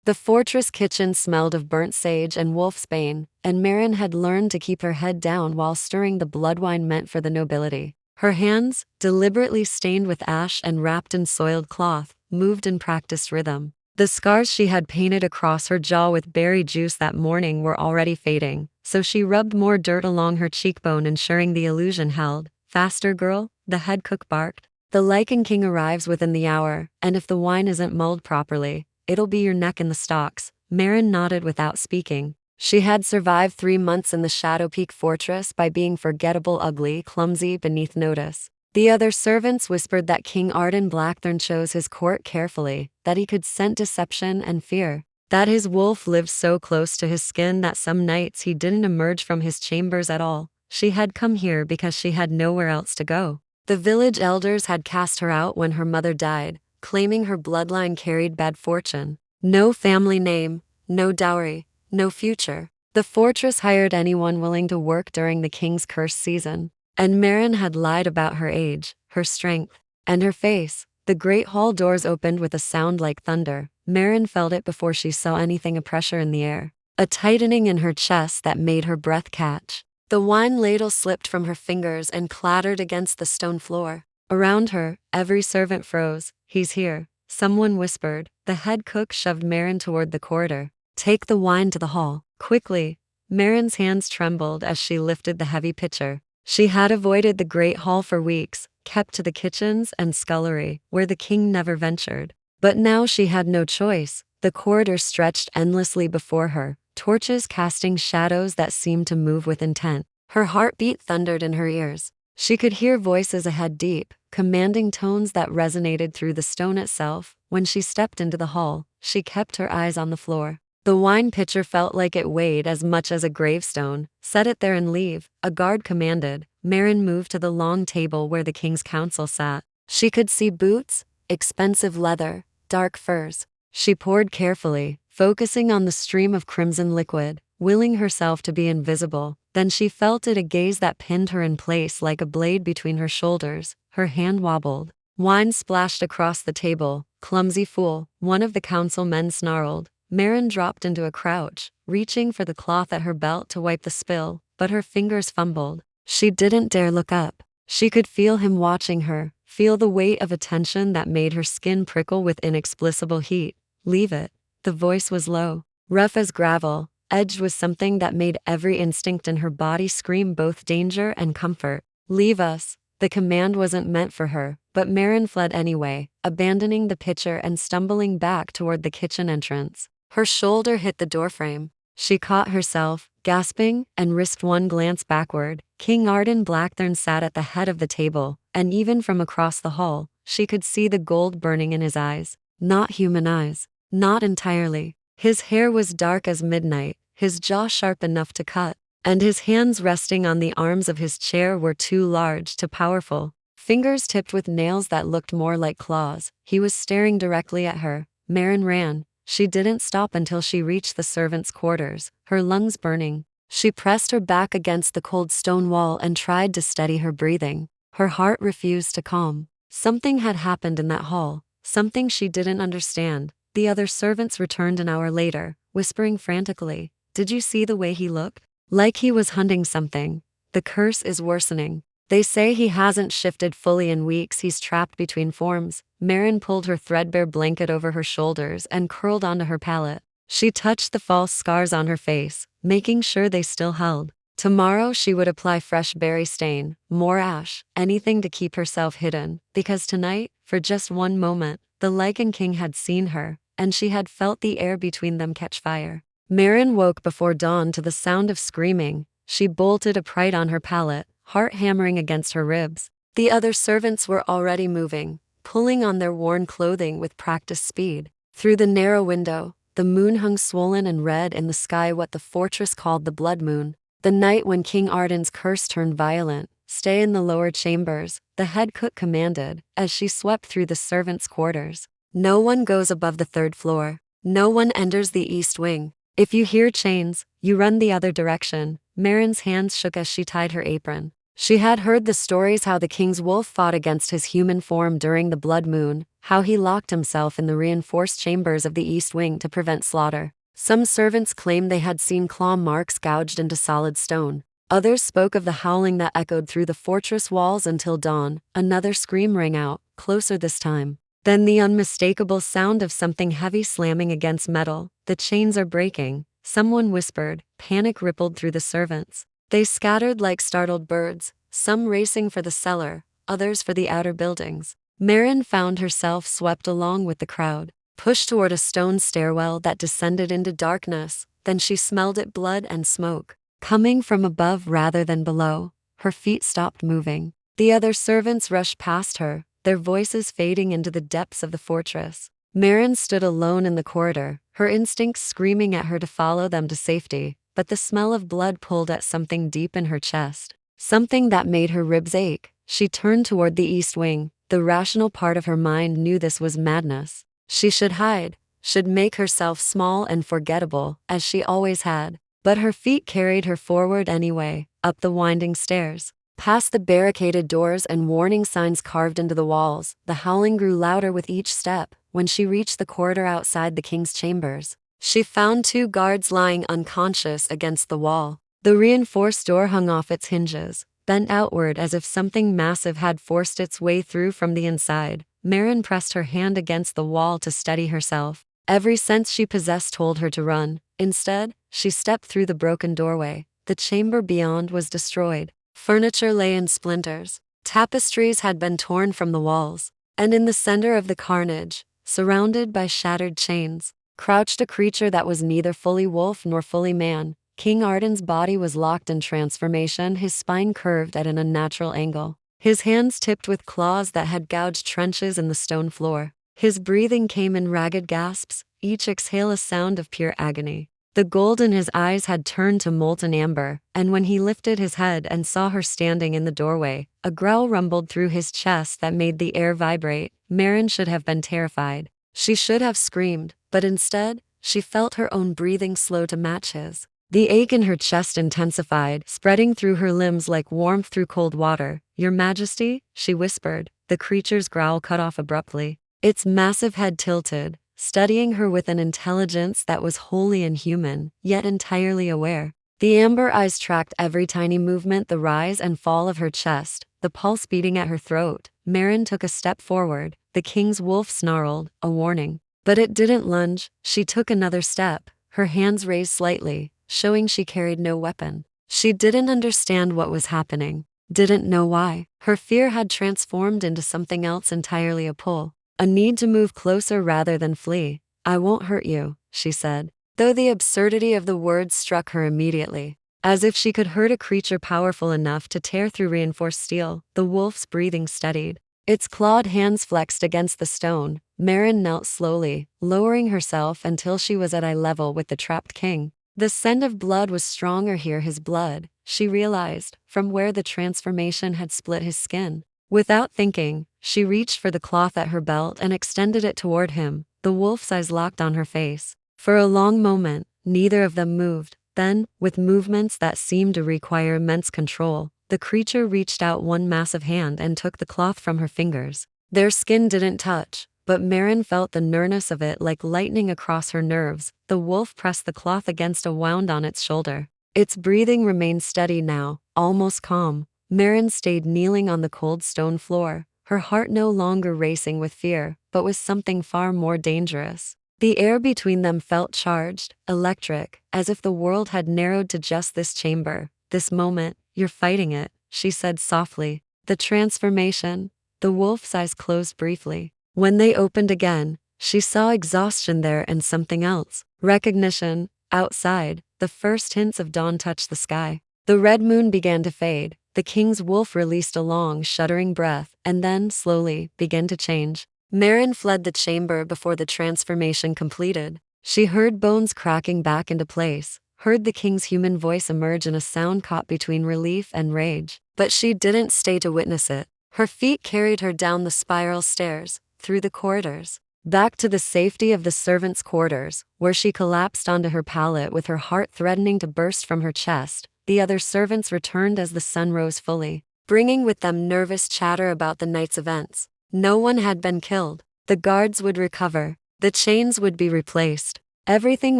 The fortress kitchen smelled of burnt sage and wolfsbane, and Marin had learned to keep her head down while stirring the blood wine meant for the nobility. Her hands, deliberately stained with ash and wrapped in soiled cloth, moved in practiced rhythm. The scars she had painted across her jaw with berry juice that morning were already fading, so she rubbed more dirt along her cheekbone, ensuring the illusion held. "Faster, girl," the head cook barked. "The Lycan King arrives within the hour, and if the wine isn't mulled properly, it'll be your neck in the stocks." Marin nodded without speaking. She had survived 3 months in the Shadow Peak fortress by being forgettable, ugly, clumsy, beneath notice. The other servants whispered that King Arden Blackthorn chose his court carefully, that he could scent deception and fear, that his wolf lived so close to his skin that some nights he didn't emerge from his chambers at all. She had come here because she had nowhere else to go. The village elders had cast her out when her mother died, claiming her bloodline carried bad fortune. No family name, no dowry, no future. The fortress hired anyone willing to work during the king's curse season. And Marin had lied about her age, her strength, and her face. The great hall doors opened with a sound like thunder. Marin felt it before she saw anything, a pressure in the air, a tightening in her chest that made her breath catch. The wine ladle slipped from her fingers and clattered against the stone floor. Around her, every servant froze. "He's here," someone whispered. The head cook shoved Marin toward the corridor. "Take the wine to the hall, quickly." Marin's hands trembled as she lifted the heavy pitcher. She had avoided the great hall for weeks, kept to the kitchens and scullery, where the king never ventured. But now she had no choice. The corridor stretched endlessly before her, torches casting shadows that seemed to move with intent. Her heartbeat thundered in her ears. She could hear voices ahead, deep, commanding tones that resonated through the stone itself. When she stepped into the hall, she kept her eyes on the floor. The wine pitcher felt like it weighed as much as a gravestone. "Set it there and leave," a guard commanded. Marin moved to the long table where the king's council sat. She could see boots, expensive leather, dark furs. She poured carefully, focusing on the stream of crimson liquid, willing herself to be invisible. Then she felt it, a gaze that pinned her in place like a blade between her shoulders. Her hand wobbled. Wine splashed across the table. "Clumsy fool," one of the council men snarled. Marin dropped into a crouch, reaching for the cloth at her belt to wipe the spill, but her fingers fumbled. She didn't dare look up. She could feel him watching her, feel the weight of attention that made her skin prickle with inexplicable heat. "Leave it." The voice was low, rough as gravel, edged with something that made every instinct in her body scream both danger and comfort. "Leave us." The command wasn't meant for her, but Marin fled anyway, abandoning the pitcher and stumbling back toward the kitchen entrance. Her shoulder hit the doorframe. She caught herself, gasping, and risked one glance backward. King Arden Blackthorn sat at the head of the table, and even from across the hall, she could see the gold burning in his eyes. Not human eyes. Not entirely. His hair was dark as midnight, his jaw sharp enough to cut, and his hands resting on the arms of his chair were too large, too powerful. Fingers tipped with nails that looked more like claws. He was staring directly at her. Marin ran. She didn't stop until she reached the servants' quarters, her lungs burning. She pressed her back against the cold stone wall and tried to steady her breathing. Her heart refused to calm. Something had happened in that hall, something she didn't understand. The other servants returned an hour later, whispering frantically. "Did you see the way he looked? Like he was hunting something. The curse is worsening. They say he hasn't shifted fully in weeks, he's trapped between forms." Marin pulled her threadbare blanket over her shoulders and curled onto her pallet. She touched the false scars on her face, making sure they still held. Tomorrow she would apply fresh berry stain, more ash, anything to keep herself hidden, because tonight, for just one moment, the Lycan King had seen her, and she had felt the air between them catch fire. Marin woke before dawn to the sound of screaming. She bolted upright on her pallet, heart hammering against her ribs. The other servants were already moving, pulling on their worn clothing with practiced speed. Through the narrow window, the moon hung swollen and red in the sky, what the fortress called the blood moon. The night when King Arden's curse turned violent. "Stay in the lower chambers," the head cook commanded, as she swept through the servants' quarters. "No one goes above the 3rd floor. No one enters the east wing. If you hear chains, you run the other direction." Marin's hands shook as she tied her apron. She had heard the stories how the king's wolf fought against his human form during the blood moon, how he locked himself in the reinforced chambers of the East Wing to prevent slaughter. Some servants claimed they had seen claw marks gouged into solid stone. Others spoke of the howling that echoed through the fortress walls until dawn. Another scream rang out, closer this time. Then the unmistakable sound of something heavy slamming against metal. "The chains are breaking," someone whispered. Panic rippled through the servants. They scattered like startled birds, some racing for the cellar, others for the outer buildings. Marin found herself swept along with the crowd, pushed toward a stone stairwell that descended into darkness. Then she smelled it, blood and smoke, coming from above rather than below. Her feet stopped moving. The other servants rushed past her, their voices fading into the depths of the fortress. Marin stood alone in the corridor, her instincts screaming at her to follow them to safety, but the smell of blood pulled at something deep in her chest, something that made her ribs ache. She turned toward the East Wing. The rational part of her mind knew this was madness. She should hide, should make herself small and forgettable, as she always had. But her feet carried her forward anyway, up the winding stairs, past the barricaded doors and warning signs carved into the walls. The howling grew louder with each step. When she reached the corridor outside the king's chambers, she found 2 guards lying unconscious against the wall. The reinforced door hung off its hinges, bent outward as if something massive had forced its way through from the inside. Marin pressed her hand against the wall to steady herself. Every sense she possessed told her to run. Instead, she stepped through the broken doorway. The chamber beyond was destroyed. Furniture lay in splinters. Tapestries had been torn from the walls. And in the center of the carnage, surrounded by shattered chains, crouched a creature that was neither fully wolf nor fully man. King Arden's body was locked in transformation, his spine curved at an unnatural angle, his hands tipped with claws that had gouged trenches in the stone floor. His breathing came in ragged gasps, each exhale a sound of pure agony. The gold in his eyes had turned to molten amber, and when he lifted his head and saw her standing in the doorway, a growl rumbled through his chest that made the air vibrate. Marin should have been terrified. She should have screamed, but instead, she felt her own breathing slow to match his. The ache in her chest intensified, spreading through her limbs like warmth through cold water. "Your Majesty," she whispered. The creature's growl cut off abruptly. Its massive head tilted, studying her with an intelligence that was wholly inhuman, yet entirely aware. The amber eyes tracked every tiny movement, the rise and fall of her chest, the pulse beating at her throat. Marin took a step forward. The king's wolf snarled, a warning. But it didn't lunge. She took another step, her hands raised slightly, showing she carried no weapon. She didn't understand what was happening, didn't know why. Her fear had transformed into something else entirely, a pull, a need to move closer rather than flee. "I won't hurt you," she said, though the absurdity of the words struck her immediately. As if she could hurt a creature powerful enough to tear through reinforced steel. The wolf's breathing steadied. Its clawed hands flexed against the stone. Marin knelt slowly, lowering herself until she was at eye level with the trapped king. The scent of blood was stronger here, his blood, she realized, from where the transformation had split his skin. Without thinking, she reached for the cloth at her belt and extended it toward him. The wolf's eyes locked on her face. For a long moment, neither of them moved. Then, with movements that seemed to require immense control, the creature reached out one massive hand and took the cloth from her fingers. Their skin didn't touch, but Marin felt the nearness of it like lightning across her nerves. The wolf pressed the cloth against a wound on its shoulder. Its breathing remained steady now, almost calm. Marin stayed kneeling on the cold stone floor, her heart no longer racing with fear, but with something far more dangerous. The air between them felt charged, electric, as if the world had narrowed to just this chamber, this moment. "You're fighting it," she said softly. "The transformation." The wolf's eyes closed briefly. When they opened again, she saw exhaustion there and something else. Recognition. Outside, the first hints of dawn touched the sky. The red moon began to fade. The king's wolf released a long, shuddering breath, and then, slowly, began to change. Marin fled the chamber before the transformation completed. She heard bones cracking back into place, heard the king's human voice emerge in a sound caught between relief and rage. But she didn't stay to witness it. Her feet carried her down the spiral stairs, through the corridors, back to the safety of the servants' quarters, where she collapsed onto her pallet with her heart threatening to burst from her chest. The other servants returned as the sun rose fully, bringing with them nervous chatter about the night's events. No one had been killed, The guards would recover. The chains would be replaced. Everything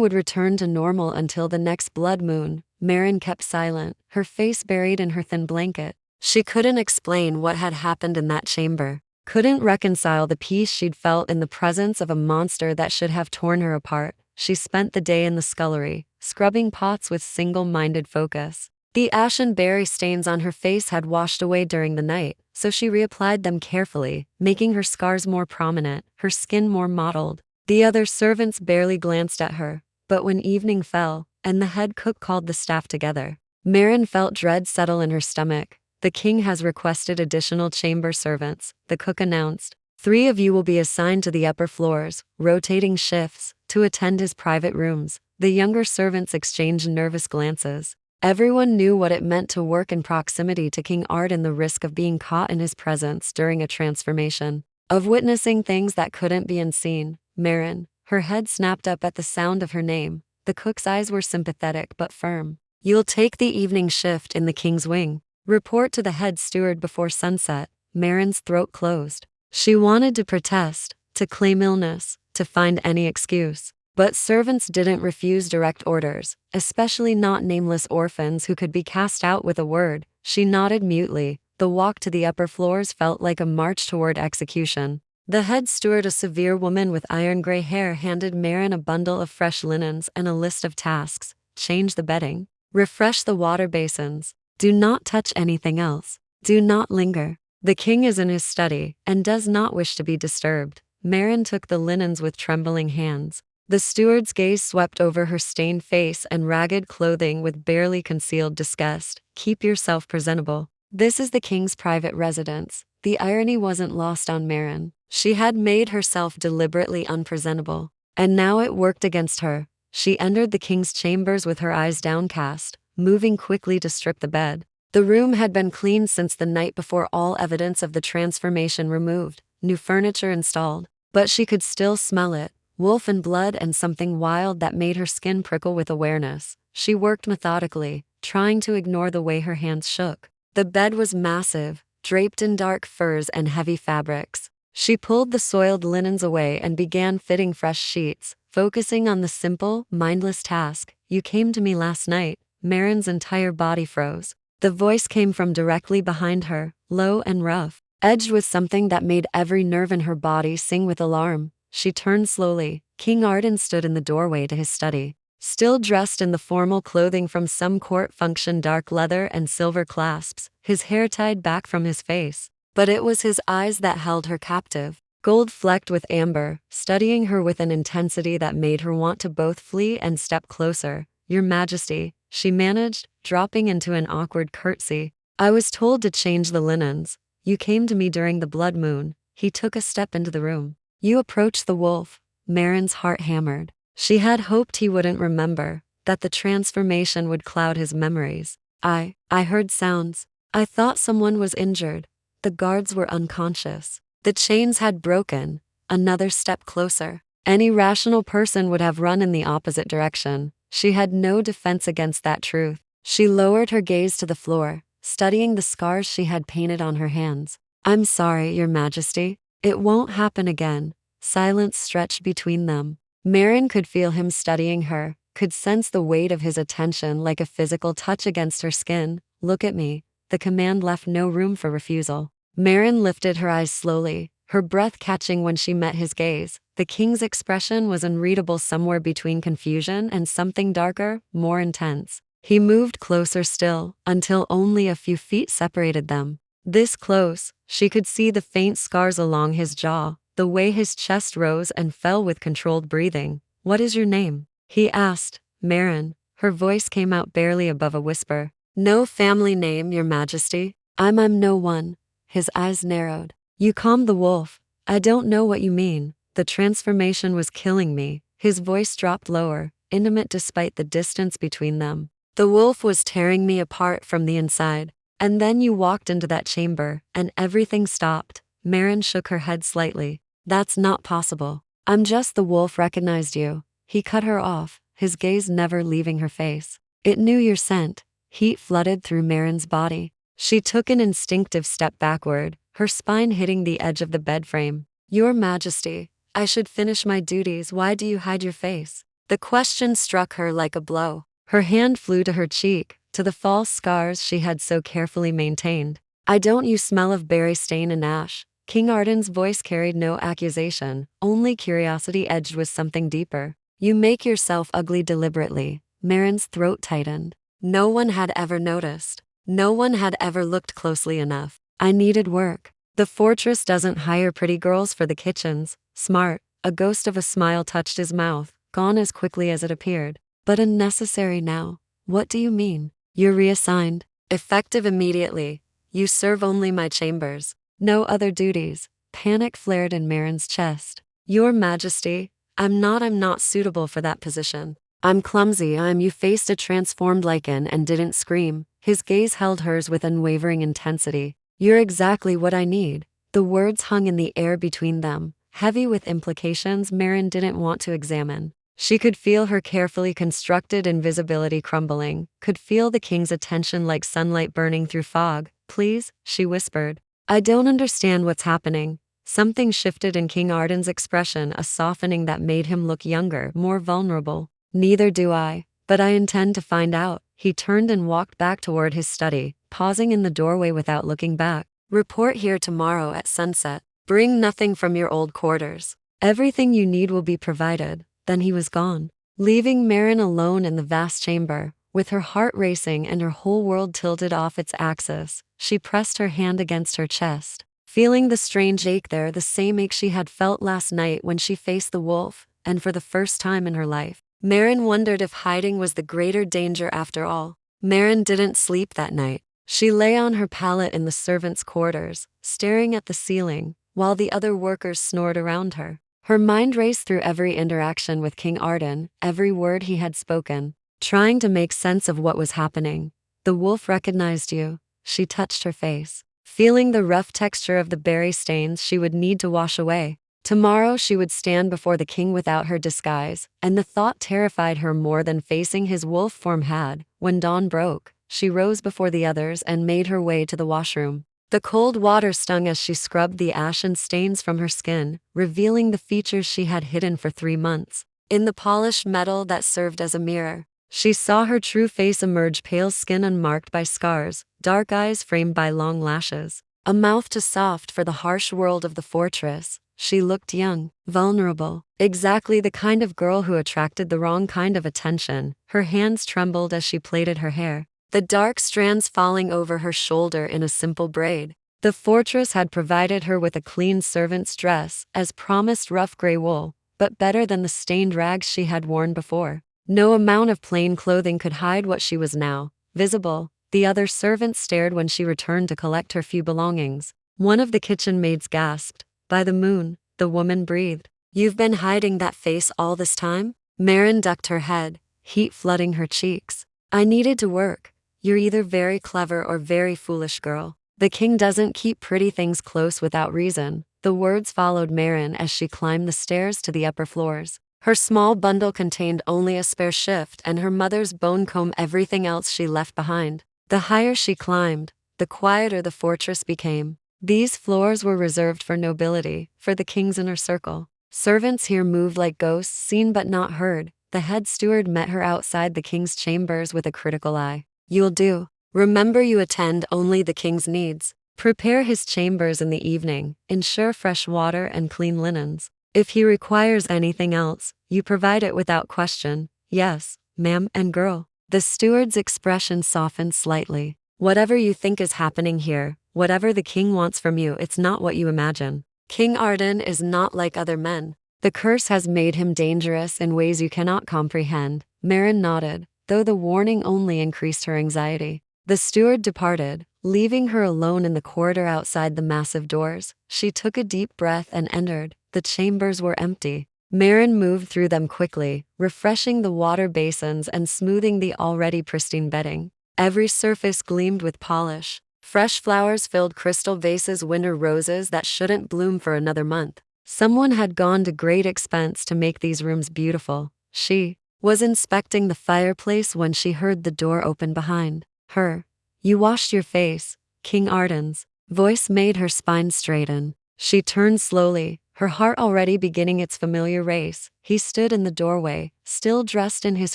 would return to normal until the next blood moon. Marin kept silent, her face buried in her thin blanket. She couldn't explain what had happened in that chamber. Couldn't reconcile the peace she'd felt in the presence of a monster that should have torn her apart. She spent the day in the scullery, scrubbing pots with single-minded focus. The ashen berry stains on her face had washed away during the night, so she reapplied them carefully, making her scars more prominent, her skin more mottled. The other servants barely glanced at her, but when evening fell, and the head cook called the staff together, Marin felt dread settle in her stomach. "The king has requested additional chamber servants," the cook announced. "3 of you will be assigned to the upper floors, rotating shifts, to attend his private rooms." The younger servants exchanged nervous glances. Everyone knew what it meant to work in proximity to King Art and the risk of being caught in his presence during a transformation, of witnessing things that couldn't be unseen. Marin, her head snapped up at the sound of her name. The cook's eyes were sympathetic but firm. "You'll take the evening shift in the king's wing. Report to the head steward before sunset." Marin's throat closed. She wanted to protest, to claim illness, to find any excuse. But servants didn't refuse direct orders, especially not nameless orphans who could be cast out with a word. She nodded mutely. The walk to the upper floors felt like a march toward execution. The head steward, a severe woman with iron gray hair, handed Marin a bundle of fresh linens and a list of tasks. "Change the bedding. Refresh the water basins. Do not touch anything else. Do not linger. The king is in his study and does not wish to be disturbed." Marin took the linens with trembling hands. The steward's gaze swept over her stained face and ragged clothing with barely concealed disgust. "Keep yourself presentable. This is the king's private residence." The irony wasn't lost on Marin. She had made herself deliberately unpresentable, and now it worked against her. She entered the king's chambers with her eyes downcast, moving quickly to strip the bed. The room had been cleaned since the night before, all evidence of the transformation removed, new furniture installed, but she could still smell it. Wolf and blood and something wild that made her skin prickle with awareness. She worked methodically, trying to ignore the way her hands shook. The bed was massive, draped in dark furs and heavy fabrics. She pulled the soiled linens away and began fitting fresh sheets, focusing on the simple, mindless task. "You came to me last night." Marin's entire body froze. The voice came from directly behind her, low and rough, edged with something that made every nerve in her body sing with alarm. She turned slowly. King Arden stood in the doorway to his study, still dressed in the formal clothing from some court function, dark leather and silver clasps, his hair tied back from his face. But it was his eyes that held her captive, gold flecked with amber, studying her with an intensity that made her want to both flee and step closer. "Your Majesty," she managed, dropping into an awkward curtsy. "I was told to change the linens. You came to me during the blood moon." He took a step into the room. "You approached the wolf." Marin's heart hammered. She had hoped he wouldn't remember, that the transformation would cloud his memories. I heard sounds. I thought someone was injured. The guards were unconscious. The chains had broken." Another step closer. Any rational person would have run in the opposite direction. She had no defense against that truth. She lowered her gaze to the floor, studying the scars she had painted on her hands. "I'm sorry, Your Majesty. It won't happen again." Silence stretched between them. Marin could feel him studying her, could sense the weight of his attention like a physical touch against her skin. "Look at me." The command left no room for refusal. Marin lifted her eyes slowly, her breath catching when she met his gaze. The king's expression was unreadable, somewhere between confusion and something darker, more intense. He moved closer still, until only a few feet separated them. This close, she could see the faint scars along his jaw, the way his chest rose and fell with controlled breathing. "What is your name?" he asked. "Marin." Her voice came out barely above a whisper. "No family name, Your Majesty. I'm no one." His eyes narrowed. "You calmed the wolf." "I don't know what you mean." "The transformation was killing me." His voice dropped lower, intimate despite the distance between them. "The wolf was tearing me apart from the inside. And then you walked into that chamber, and everything stopped." Marin shook her head slightly. "That's not possible. I'm just the wolf recognized you." He cut her off, his gaze never leaving her face. "It knew your scent." Heat flooded through Marin's body. She took an instinctive step backward, her spine hitting the edge of the bed frame. "Your Majesty, I should finish my duties. Why do you hide your face?" The question struck her like a blow. Her hand flew to her cheek, to the false scars she had so carefully maintained. "I don't you smell of berry stain and ash?" King Arden's voice carried no accusation, only curiosity edged with something deeper. "You make yourself ugly deliberately." Marin's throat tightened. No one had ever noticed. No one had ever looked closely enough. "I needed work. The fortress doesn't hire pretty girls for the kitchens." "Smart." A ghost of a smile touched his mouth, gone as quickly as it appeared. "But unnecessary now." "What do you mean?" "You're reassigned. Effective immediately. You serve only my chambers. No other duties." Panic flared in Marin's chest. "Your Majesty, I'm not suitable for that position. I'm clumsy." You faced a transformed Lycan and didn't scream. His gaze held hers with unwavering intensity. "You're exactly what I need." The words hung in the air between them, heavy with implications Marin didn't want to examine. She could feel her carefully constructed invisibility crumbling, could feel the king's attention like sunlight burning through fog. "Please," she whispered. "I don't understand what's happening." Something shifted in King Arden's expression, a softening that made him look younger, more vulnerable. "Neither do I, but I intend to find out." He turned and walked back toward his study, pausing in the doorway without looking back. "Report here tomorrow at sunset. Bring nothing from your old quarters. Everything you need will be provided." Then he was gone, leaving Marin alone in the vast chamber. With her heart racing and her whole world tilted off its axis, she pressed her hand against her chest, feeling the strange ache there, the same ache she had felt last night when she faced the wolf, and for the first time in her life. Marin wondered if hiding was the greater danger after all. Marin didn't sleep that night. She lay on her pallet in the servants' quarters, staring at the ceiling, while the other workers snored around her. Her mind raced through every interaction with King Arden, every word he had spoken, trying to make sense of what was happening. "The wolf recognized you." She touched her face, feeling the rough texture of the berry stains she would need to wash away. Tomorrow she would stand before the king without her disguise, and the thought terrified her more than facing his wolf form had. When dawn broke, she rose before the others and made her way to the washroom. The cold water stung as she scrubbed the ash and stains from her skin, revealing the features she had hidden for 3 months. In the polished metal that served as a mirror, she saw her true face emerge, pale skin unmarked by scars, dark eyes framed by long lashes, a mouth too soft for the harsh world of the fortress. She looked young, vulnerable, exactly the kind of girl who attracted the wrong kind of attention. Her hands trembled as she plaited her hair, the dark strands falling over her shoulder in a simple braid. The fortress had provided her with a clean servant's dress, as promised, rough gray wool, but better than the stained rags she had worn before. No amount of plain clothing could hide what she was now, visible. The other servants stared when she returned to collect her few belongings. One of the kitchen maids gasped. "By the moon," the woman breathed. "You've been hiding that face all this time?" Marin ducked her head, heat flooding her cheeks. "I needed to work." "You're either very clever or very foolish, girl. The king doesn't keep pretty things close without reason." The words followed Marin as she climbed the stairs to the upper floors. Her small bundle contained only a spare shift and her mother's bone comb, everything else she left behind. The higher she climbed, the quieter the fortress became. These floors were reserved for nobility, for the king's inner circle. Servants here moved like ghosts, seen but not heard. The head steward met her outside the king's chambers with a critical eye. "You'll do. Remember, you attend only the king's needs. Prepare his chambers in the evening, ensure fresh water and clean linens. If he requires anything else, you provide it without question." "Yes, ma'am." "And girl." The steward's expression softened slightly. "Whatever you think is happening here, whatever the king wants from you, it's not what you imagine. King Arden is not like other men. The curse has made him dangerous in ways you cannot comprehend." Marin nodded, though the warning only increased her anxiety. The steward departed, leaving her alone in the corridor outside the massive doors. She took a deep breath and entered. The chambers were empty. Marin moved through them quickly, refreshing the water basins and smoothing the already pristine bedding. Every surface gleamed with polish. Fresh flowers filled crystal vases, winter roses that shouldn't bloom for another month. Someone had gone to great expense to make these rooms beautiful. She was inspecting the fireplace when she heard the door open behind her. "You washed your face." King Arden's voice made her spine straighten. She turned slowly, her heart already beginning its familiar race. He stood in the doorway, still dressed in his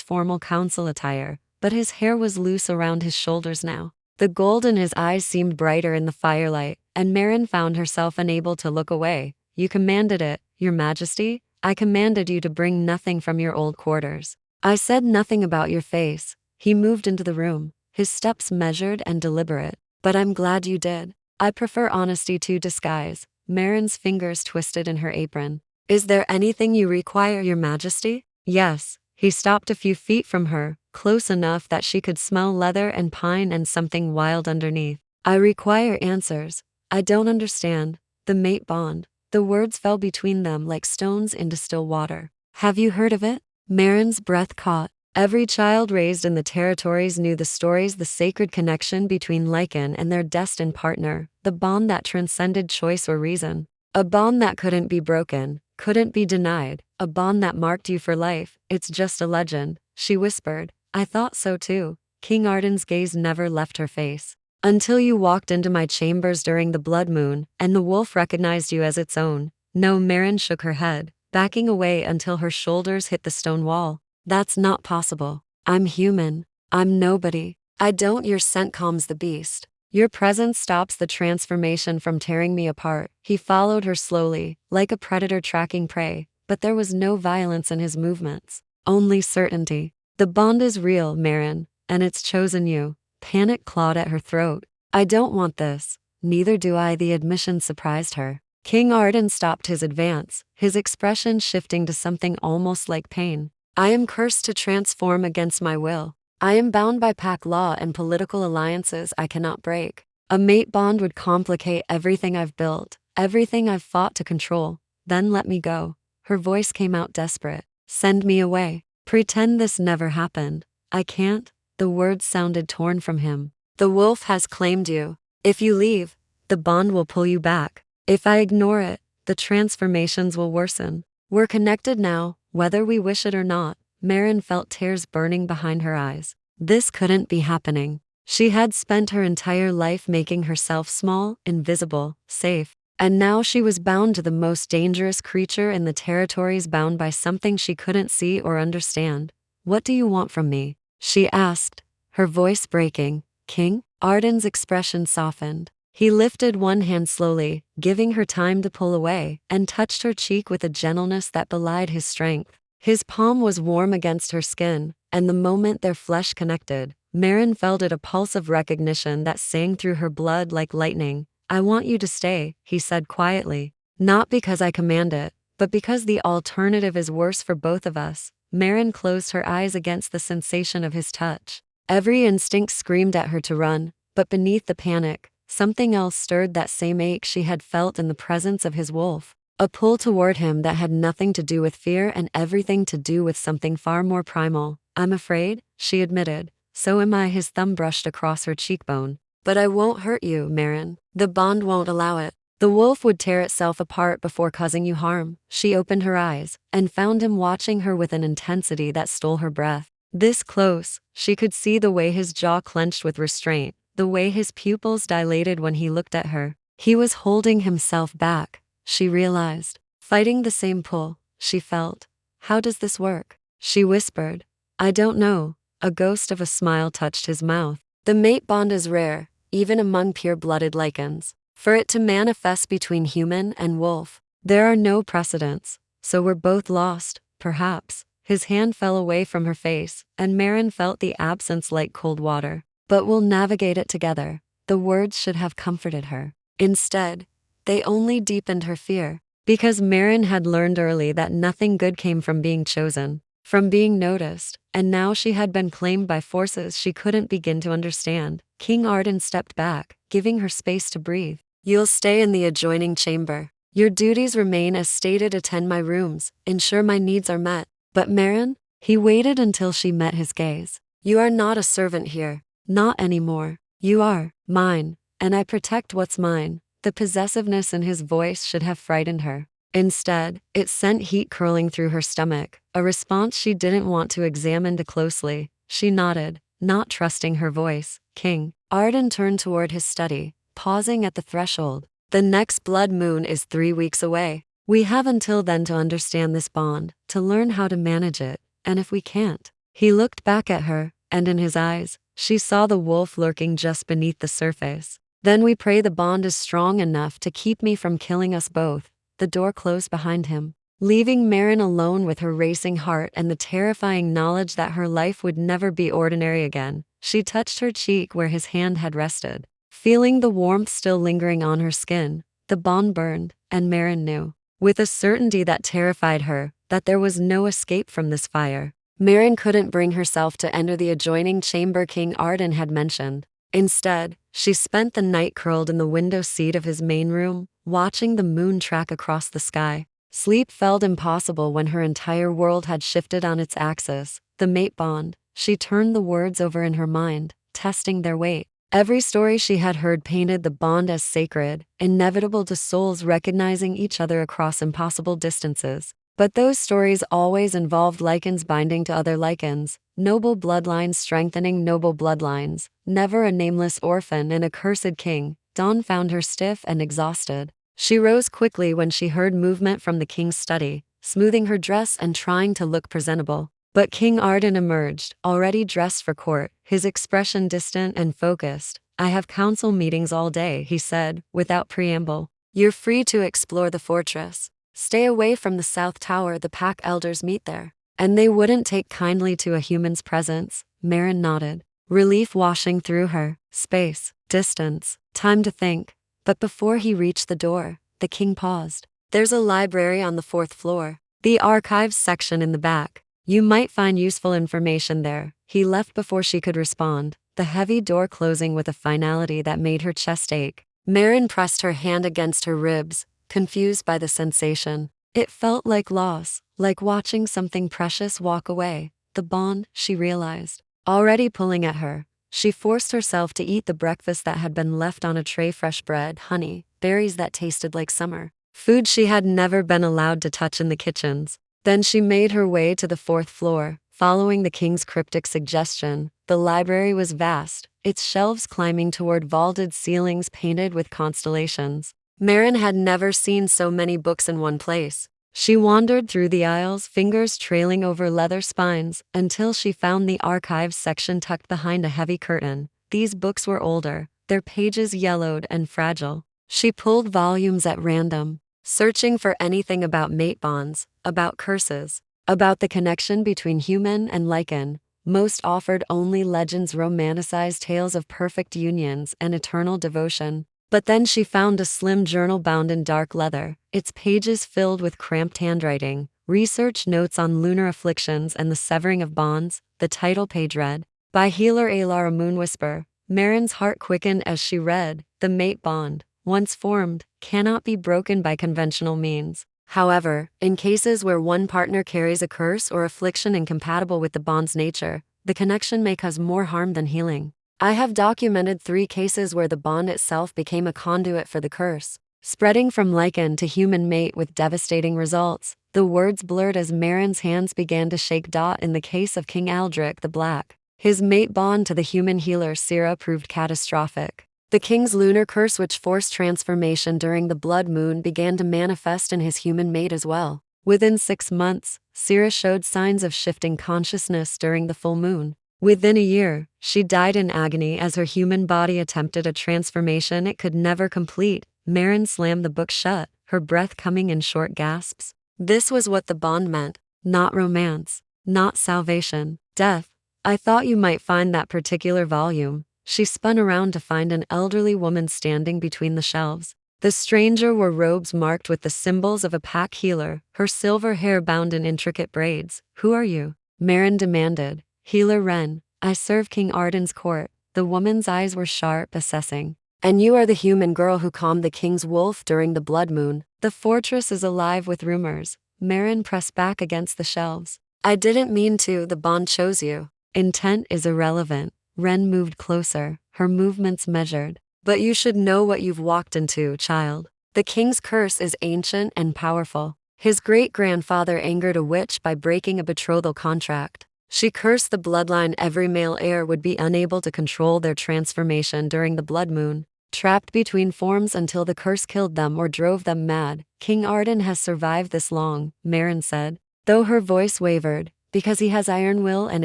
formal council attire, but his hair was loose around his shoulders now. The gold in his eyes seemed brighter in the firelight, and Marin found herself unable to look away. "You commanded it, Your Majesty? I commanded you to bring nothing from your old quarters. I said nothing about your face." He moved into the room, his steps measured and deliberate. "But I'm glad you did. I prefer honesty to disguise." Marin's fingers twisted in her apron. "Is there anything you require, Your Majesty?" "Yes." He stopped a few feet from her, close enough that she could smell leather and pine and something wild underneath. "I require answers. I don't understand. The mate bond." The words fell between them like stones into still water. "Have you heard of it?" Marin's breath caught. Every child raised in the territories knew the stories, the sacred connection between Lycan and their destined partner, the bond that transcended choice or reason. A bond that couldn't be broken, couldn't be denied, a bond that marked you for life. "It's just a legend," she whispered. "I thought so too." King Arden's gaze never left her face. "Until you walked into my chambers during the blood moon, and the wolf recognized you as its own." No, Marin shook her head, backing away until her shoulders hit the stone wall. "That's not possible. I'm human. I'm nobody. I don't. Your scent calms the beast. Your presence stops the transformation from tearing me apart." He followed her slowly, like a predator tracking prey, but there was no violence in his movements, only certainty. "The bond is real, Marin, and it's chosen you." Panic clawed at her throat. "I don't want this." "Neither do I." The admission surprised her. King Arden stopped his advance, his expression shifting to something almost like pain. "I am cursed to transform against my will. I am bound by pack law and political alliances I cannot break. A mate bond would complicate everything I've built, everything I've fought to control. Then let me go." Her voice came out desperate. "Send me away. Pretend this never happened." "I can't." The words sounded torn from him. "The wolf has claimed you. If you leave, the bond will pull you back. If I ignore it, the transformations will worsen. We're connected now, whether we wish it or not." Marin felt tears burning behind her eyes. This couldn't be happening. She had spent her entire life making herself small, invisible, safe. And now she was bound to the most dangerous creature in the territories, bound by something she couldn't see or understand. "What do you want from me?" she asked, her voice breaking. "King?" Arden's expression softened. He lifted one hand slowly, giving her time to pull away, and touched her cheek with a gentleness that belied his strength. His palm was warm against her skin, and the moment their flesh connected, Marin felt it, a pulse of recognition that sang through her blood like lightning. "I want you to stay," he said quietly. "Not because I command it, but because the alternative is worse for both of us." Marin closed her eyes against the sensation of his touch. Every instinct screamed at her to run, but beneath the panic, something else stirred, that same ache she had felt in the presence of his wolf. A pull toward him that had nothing to do with fear and everything to do with something far more primal. "I'm afraid," she admitted. "So am I." His thumb brushed across her cheekbone. "But I won't hurt you, Marin. The bond won't allow it. The wolf would tear itself apart before causing you harm." She opened her eyes, and found him watching her with an intensity that stole her breath. This close, she could see the way his jaw clenched with restraint, the way his pupils dilated when he looked at her. He was holding himself back, she realized, fighting the same pull she felt. "How does this work?" she whispered. "I don't know." A ghost of a smile touched his mouth. "The mate bond is rare, even among pure-blooded Lycans. For it to manifest between human and wolf, there are no precedents. So we're both lost, perhaps." His hand fell away from her face, and Marin felt the absence like cold water. "But we'll navigate it together." The words should have comforted her. Instead, they only deepened her fear, because Marin had learned early that nothing good came from being chosen, from being noticed, and now she had been claimed by forces she couldn't begin to understand. King Arden stepped back, giving her space to breathe. "You'll stay in the adjoining chamber. Your duties remain as stated. Attend my rooms, ensure my needs are met." "But Marin?" He waited until she met his gaze. "You are not a servant here. Not anymore. You are mine, and I protect what's mine." The possessiveness in his voice should have frightened her. Instead, it sent heat curling through her stomach, a response she didn't want to examine too closely. She nodded, not trusting her voice. "King." Arden turned toward his study, pausing at the threshold. "The next blood moon is 3 weeks away. We have until then to understand this bond, to learn how to manage it, and if we can't. He looked back at her, and in his eyes, she saw the wolf lurking just beneath the surface. Then we pray the bond is strong enough to keep me from killing us both. The door closed behind him, leaving Marin alone with her racing heart and the terrifying knowledge that her life would never be ordinary again. She touched her cheek where his hand had rested. Feeling the warmth still lingering on her skin, the bond burned, and Marin knew, with a certainty that terrified her, that there was no escape from this fire. Marin couldn't bring herself to enter the adjoining chamber King Arden had mentioned. Instead, she spent the night curled in the window seat of his main room, watching the moon track across the sky. Sleep felt impossible when her entire world had shifted on its axis. The mate bond. She turned the words over in her mind, testing their weight. Every story she had heard painted the bond as sacred, inevitable to souls recognizing each other across impossible distances. But those stories always involved Lycans binding to other Lycans, noble bloodlines strengthening noble bloodlines, never a nameless orphan and a cursed king. Dawn found her stiff and exhausted. She rose quickly when she heard movement from the king's study, smoothing her dress and trying to look presentable. But King Arden emerged, already dressed for court, his expression distant and focused. "I have council meetings all day," he said, without preamble. "You're free to explore the fortress. Stay away from the South Tower, the pack elders meet there." And they wouldn't take kindly to a human's presence. Marin nodded, relief washing through her. Space, distance, time to think. But before he reached the door, the king paused. "There's a library on the 4th floor. The archives section in the back. You might find useful information there." He left before she could respond, the heavy door closing with a finality that made her chest ache. Marin pressed her hand against her ribs, confused by the sensation. It felt like loss, like watching something precious walk away. The bond, she realized, already pulling at her. She forced herself to eat the breakfast that had been left on a tray: fresh bread, honey, berries that tasted like summer. Food she had never been allowed to touch in the kitchens. Then she made her way to the 4th floor, following the king's cryptic suggestion. The library was vast, its shelves climbing toward vaulted ceilings painted with constellations. Marin had never seen so many books in one place. She wandered through the aisles, fingers trailing over leather spines, until she found the archives section tucked behind a heavy curtain. These books were older, their pages yellowed and fragile. She pulled volumes at random, searching for anything about mate bonds, about curses, about the connection between human and Lycan. Most offered only legends, romanticized tales of perfect unions and eternal devotion. But then she found a slim journal bound in dark leather, its pages filled with cramped handwriting, research notes on lunar afflictions and the severing of bonds. The title page read, "By Healer Alar, a Moon Whisper." Marin's heart quickened as she read, "The mate bond, once formed, cannot be broken by conventional means. However, in cases where one partner carries a curse or affliction incompatible with the bond's nature, the connection may cause more harm than healing. I have documented 3 cases where the bond itself became a conduit for the curse, spreading from Lycan to human mate with devastating results." The words blurred as Marin's hands began to shake. In the case of King Aldrich the Black, his mate bond to the human healer Syrah proved catastrophic. The king's lunar curse, which forced transformation during the blood moon, began to manifest in his human mate as well. Within 6 months, Syrah showed signs of shifting consciousness during the full moon. Within a year, she died in agony as her human body attempted a transformation it could never complete. Marin slammed the book shut, her breath coming in short gasps. This was what the bond meant. Not romance, not salvation, death. "I thought you might find that particular volume." She spun around to find an elderly woman standing between the shelves. The stranger wore robes marked with the symbols of a pack healer, her silver hair bound in intricate braids. "Who are you?" Marin demanded. "Healer Wren. I serve King Arden's court." The woman's eyes were sharp, assessing. "And you are the human girl who calmed the king's wolf during the blood moon." "The fortress is alive with rumors." Marin pressed back against the shelves. "I didn't mean to. The bond chose you." "Intent is irrelevant." Wren moved closer, her movements measured. "But you should know what you've walked into, child. The king's curse is ancient and powerful. His great-grandfather angered a witch by breaking a betrothal contract. She cursed the bloodline every male heir would be unable to control their transformation during the blood moon. trapped between forms until the curse killed them or drove them mad. King Arden has survived this long, Marin said, though her voice wavered, because he has iron will and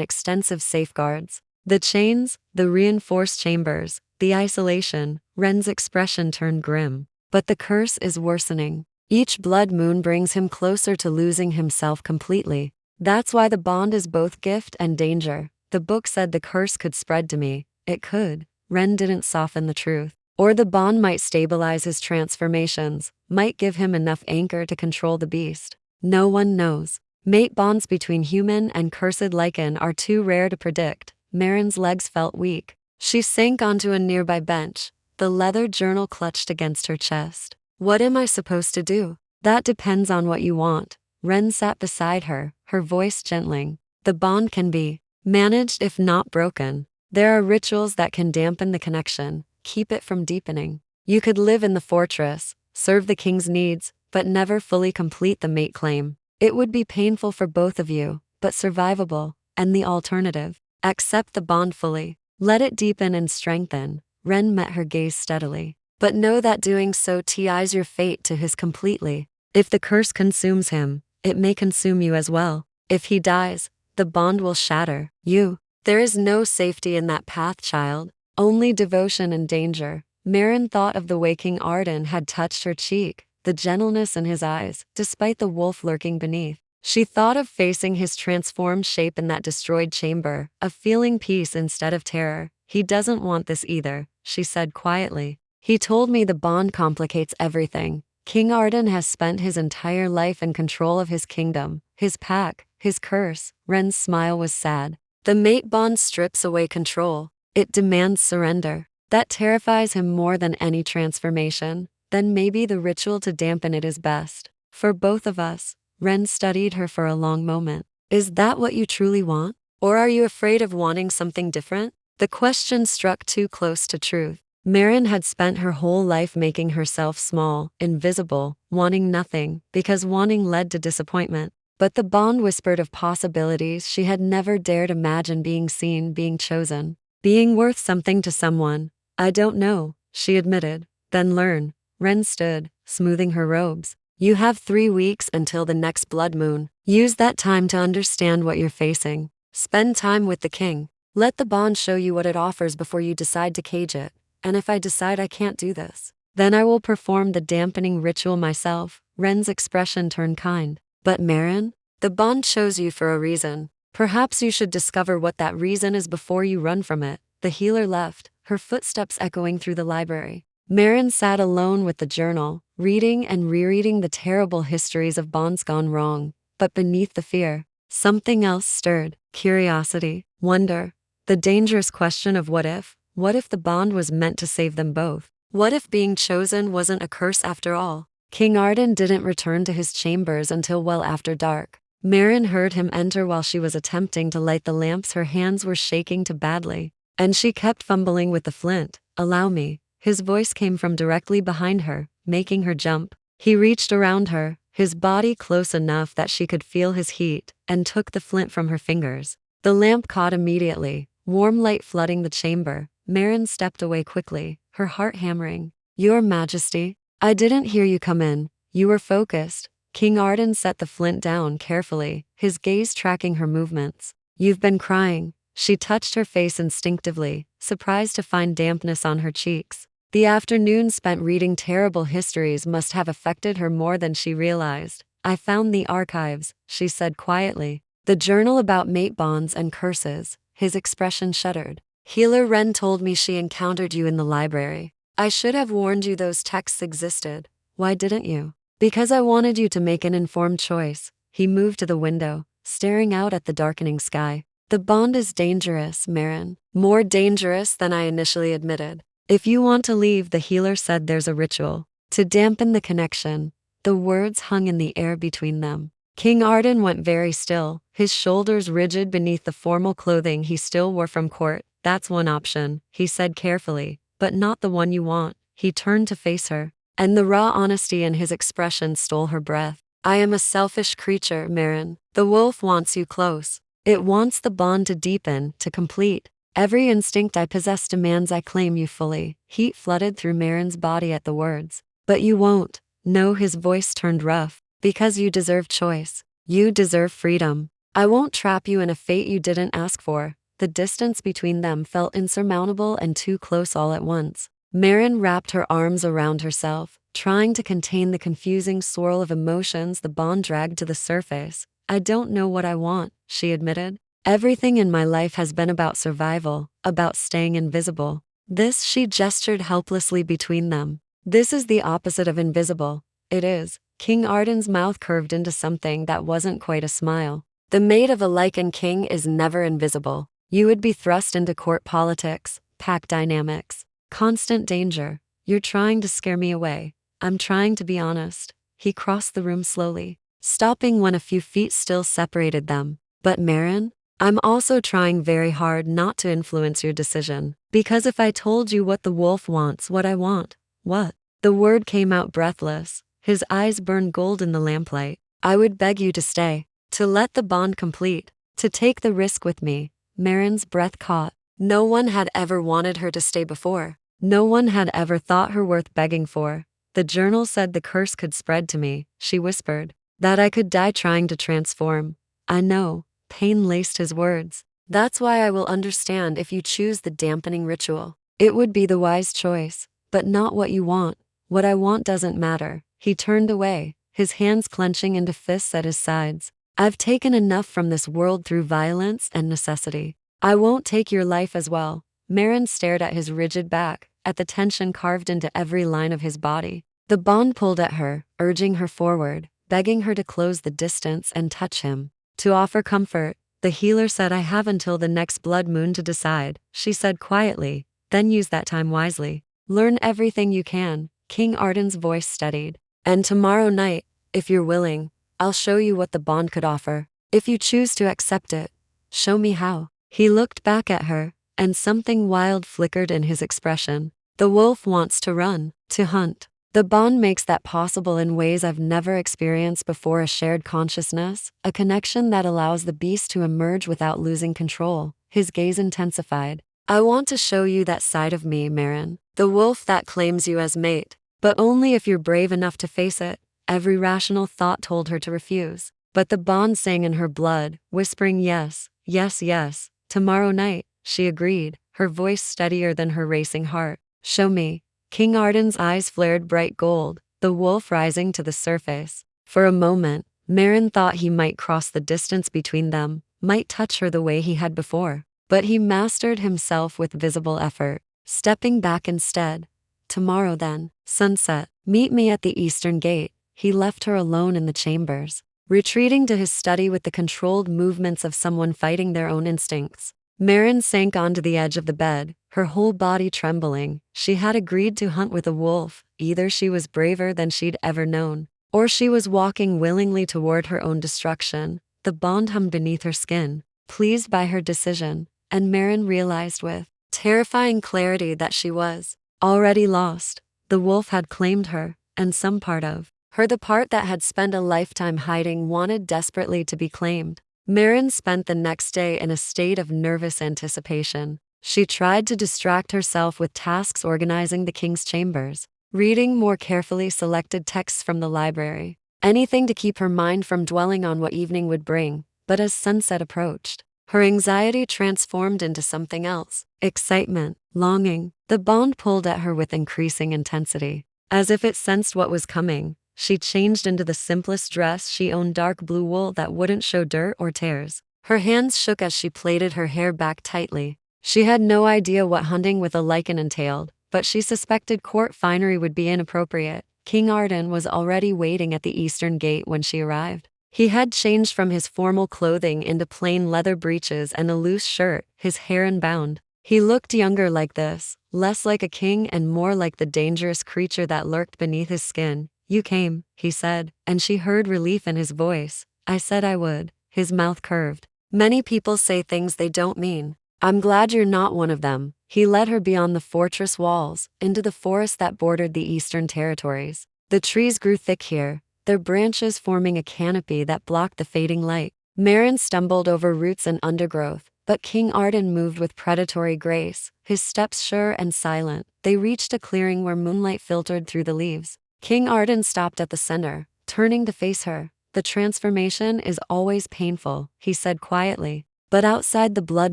extensive safeguards. The chains, the reinforced chambers, the isolation, Ren's expression turned grim. But the curse is worsening. Each blood moon brings him closer to losing himself completely. That's why the bond is both gift and danger. The book said the curse could spread to me. It could. Ren didn't soften the truth. Or the bond might stabilize his transformations, might give him enough anchor to control the beast. No one knows. Mate bonds between human and cursed Lycan are too rare to predict. Marin's legs felt weak. She sank onto a nearby bench, the leather journal clutched against her chest. What am I supposed to do? That depends on what you want. Ren sat beside her, her voice gentling. The bond can be managed if not broken. There are rituals that can dampen the connection, keep it from deepening. You could live in the fortress, serve the king's needs, but never fully complete the mate claim. It would be painful for both of you, but survivable. And the alternative? Accept the bond fully. Let it deepen and strengthen. Ren met her gaze steadily. But know that doing so ties your fate to his completely. If the curse consumes him, it may consume you as well. If he dies, the bond will shatter you. There is no safety in that path, child. Only devotion and danger. Marin thought of the way King Arden had touched her cheek, the gentleness in his eyes, despite the wolf lurking beneath. She thought of facing his transformed shape in that destroyed chamber, of feeling peace instead of terror. He doesn't want this either, she said quietly. He told me the bond complicates everything. King Arden has spent his entire life in control of his kingdom, his pack, his curse. Ren's smile was sad. The mate bond strips away control. It demands surrender. That terrifies him more than any transformation. Then maybe the ritual to dampen it is best. For both of us. Ren studied her for a long moment. Is that what you truly want? Or are you afraid of wanting something different? The question struck too close to truth. Marin had spent her whole life making herself small, invisible, wanting nothing, because wanting led to disappointment. But the bond whispered of possibilities she had never dared imagine: being seen, being chosen, being worth something to someone. I don't know, she admitted. Then learn. Ren stood, smoothing her robes. You have 3 weeks until the next blood moon. Use that time to understand what you're facing. Spend time with the king. Let the bond show you what it offers before you decide to cage it. And if I decide I can't do this, then I will perform the dampening ritual myself. Ren's expression turned kind. But Marin, the bond chose you for a reason. Perhaps you should discover what that reason is before you run from it. The healer left, her footsteps echoing through the library. Marin sat alone with the journal, reading and rereading the terrible histories of bonds gone wrong. But beneath the fear, something else stirred: curiosity, wonder, the dangerous question of what if? What if the bond was meant to save them both? What if being chosen wasn't a curse after all? King Arden didn't return to his chambers until well after dark. Marin heard him enter while she was attempting to light the lamps. Her hands were shaking too badly, and she kept fumbling with the flint. Allow me. His voice came from directly behind her, making her jump. He reached around her, his body close enough that she could feel his heat, and took the flint from her fingers. The lamp caught immediately, warm light flooding the chamber. Marin stepped away quickly, her heart hammering. Your Majesty, I didn't hear you come in. You were focused. King Arden set the flint down carefully, his gaze tracking her movements. You've been crying. She touched her face instinctively, surprised to find dampness on her cheeks. The afternoon spent reading terrible histories must have affected her more than she realized. I found the archives, she said quietly. The journal about mate bonds and curses. His expression shuddered. Healer Ren told me she encountered you in the library. I should have warned you those texts existed. Why didn't you? Because I wanted you to make an informed choice. He moved to the window, staring out at the darkening sky. The bond is dangerous, Marin. More dangerous than I initially admitted. If you want to leave, the healer said, there's a ritual to dampen the connection. The words hung in the air between them. King Arden went very still, his shoulders rigid beneath the formal clothing he still wore from court. That's one option, he said carefully, but not the one you want. He turned to face her, and the raw honesty in his expression stole her breath. I am a selfish creature, Marin. The wolf wants you close. It wants the bond to deepen, to complete. Every instinct I possess demands I claim you fully. Heat flooded through Marin's body at the words. But you won't. No, his voice turned rough. Because you deserve choice. You deserve freedom. I won't trap you in a fate you didn't ask for. The distance between them felt insurmountable and too close all at once. Marin wrapped her arms around herself, trying to contain the confusing swirl of emotions the bond dragged to the surface. I don't know what I want, she admitted. Everything in my life has been about survival, about staying invisible. This, she gestured helplessly between them. This is the opposite of invisible. It is. King Arden's mouth curved into something that wasn't quite a smile. The mate of a Lycan King is never invisible. You would be thrust into court politics, pack dynamics, constant danger. You're trying to scare me away. I'm trying to be honest. He crossed the room slowly, stopping when a few feet still separated them. But Marin? I'm also trying very hard not to influence your decision. Because if I told you what the wolf wants, what I want, what? The word came out breathless. His eyes burned gold in the lamplight. I would beg you to stay, to let the bond complete, to take the risk with me. Marin's breath caught. No one had ever wanted her to stay before. No one had ever thought her worth begging for. The journal said the curse could spread to me, she whispered. That I could die trying to transform. I know. Pain laced his words. That's why I will understand if you choose the dampening ritual. It would be the wise choice, but not what you want. What I want doesn't matter. He turned away, his hands clenching into fists at his sides. I've taken enough from this world through violence and necessity. I won't take your life as well. Marin stared at his rigid back, at the tension carved into every line of his body. The bond pulled at her, urging her forward, begging her to close the distance and touch him. To offer comfort, the healer said I have until the next blood moon to decide, she said quietly, then use that time wisely. Learn everything you can. King Arden's voice steadied. And tomorrow night, if you're willing, I'll show you what the bond could offer. If you choose to accept it, show me how. He looked back at her, and something wild flickered in his expression. The wolf wants to run, to hunt. The bond makes that possible in ways I've never experienced before, a shared consciousness, a connection that allows the beast to emerge without losing control. His gaze intensified. I want to show you that side of me, Marin, the wolf that claims you as mate, but only if you're brave enough to face it. Every rational thought told her to refuse, but the bond sang in her blood, whispering yes, yes, yes. Tomorrow night, she agreed, her voice steadier than her racing heart. Show me. King Arden's eyes flared bright gold, the wolf rising to the surface. For a moment, Marin thought he might cross the distance between them, might touch her the way he had before. But he mastered himself with visible effort, stepping back instead. Tomorrow then, sunset, meet me at the eastern gate. He left her alone in the chambers, retreating to his study with the controlled movements of someone fighting their own instincts. Marin sank onto the edge of the bed, her whole body trembling. She had agreed to hunt with a wolf. Either she was braver than she'd ever known, or she was walking willingly toward her own destruction. The bond hummed beneath her skin, pleased by her decision, and Marin realized with terrifying clarity that she was already lost. The wolf had claimed her, and some part of her, the part that had spent a lifetime hiding, wanted desperately to be claimed. Marin spent the next day in a state of nervous anticipation. She tried to distract herself with tasks organizing the king's chambers, reading more carefully selected texts from the library, anything to keep her mind from dwelling on what evening would bring. But as sunset approached, her anxiety transformed into something else: excitement, longing. The bond pulled at her with increasing intensity. As if it sensed what was coming, she changed into the simplest dress she owned, dark blue wool that wouldn't show dirt or tears. Her hands shook as she plaited her hair back tightly. She had no idea what hunting with a Lycan entailed, but she suspected court finery would be inappropriate. King Arden was already waiting at the eastern gate when she arrived. He had changed from his formal clothing into plain leather breeches and a loose shirt, his hair unbound. He looked younger like this, less like a king and more like the dangerous creature that lurked beneath his skin. You came, he said, and she heard relief in his voice. I said I would. His mouth curved. Many people say things they don't mean. I'm glad you're not one of them. He led her beyond the fortress walls, into the forest that bordered the eastern territories. The trees grew thick here, their branches forming a canopy that blocked the fading light. Marin stumbled over roots and undergrowth, but King Arden moved with predatory grace, his steps sure and silent. They reached a clearing where moonlight filtered through the leaves. King Arden stopped at the center, turning to face her. "The transformation is always painful," he said quietly. "But outside the blood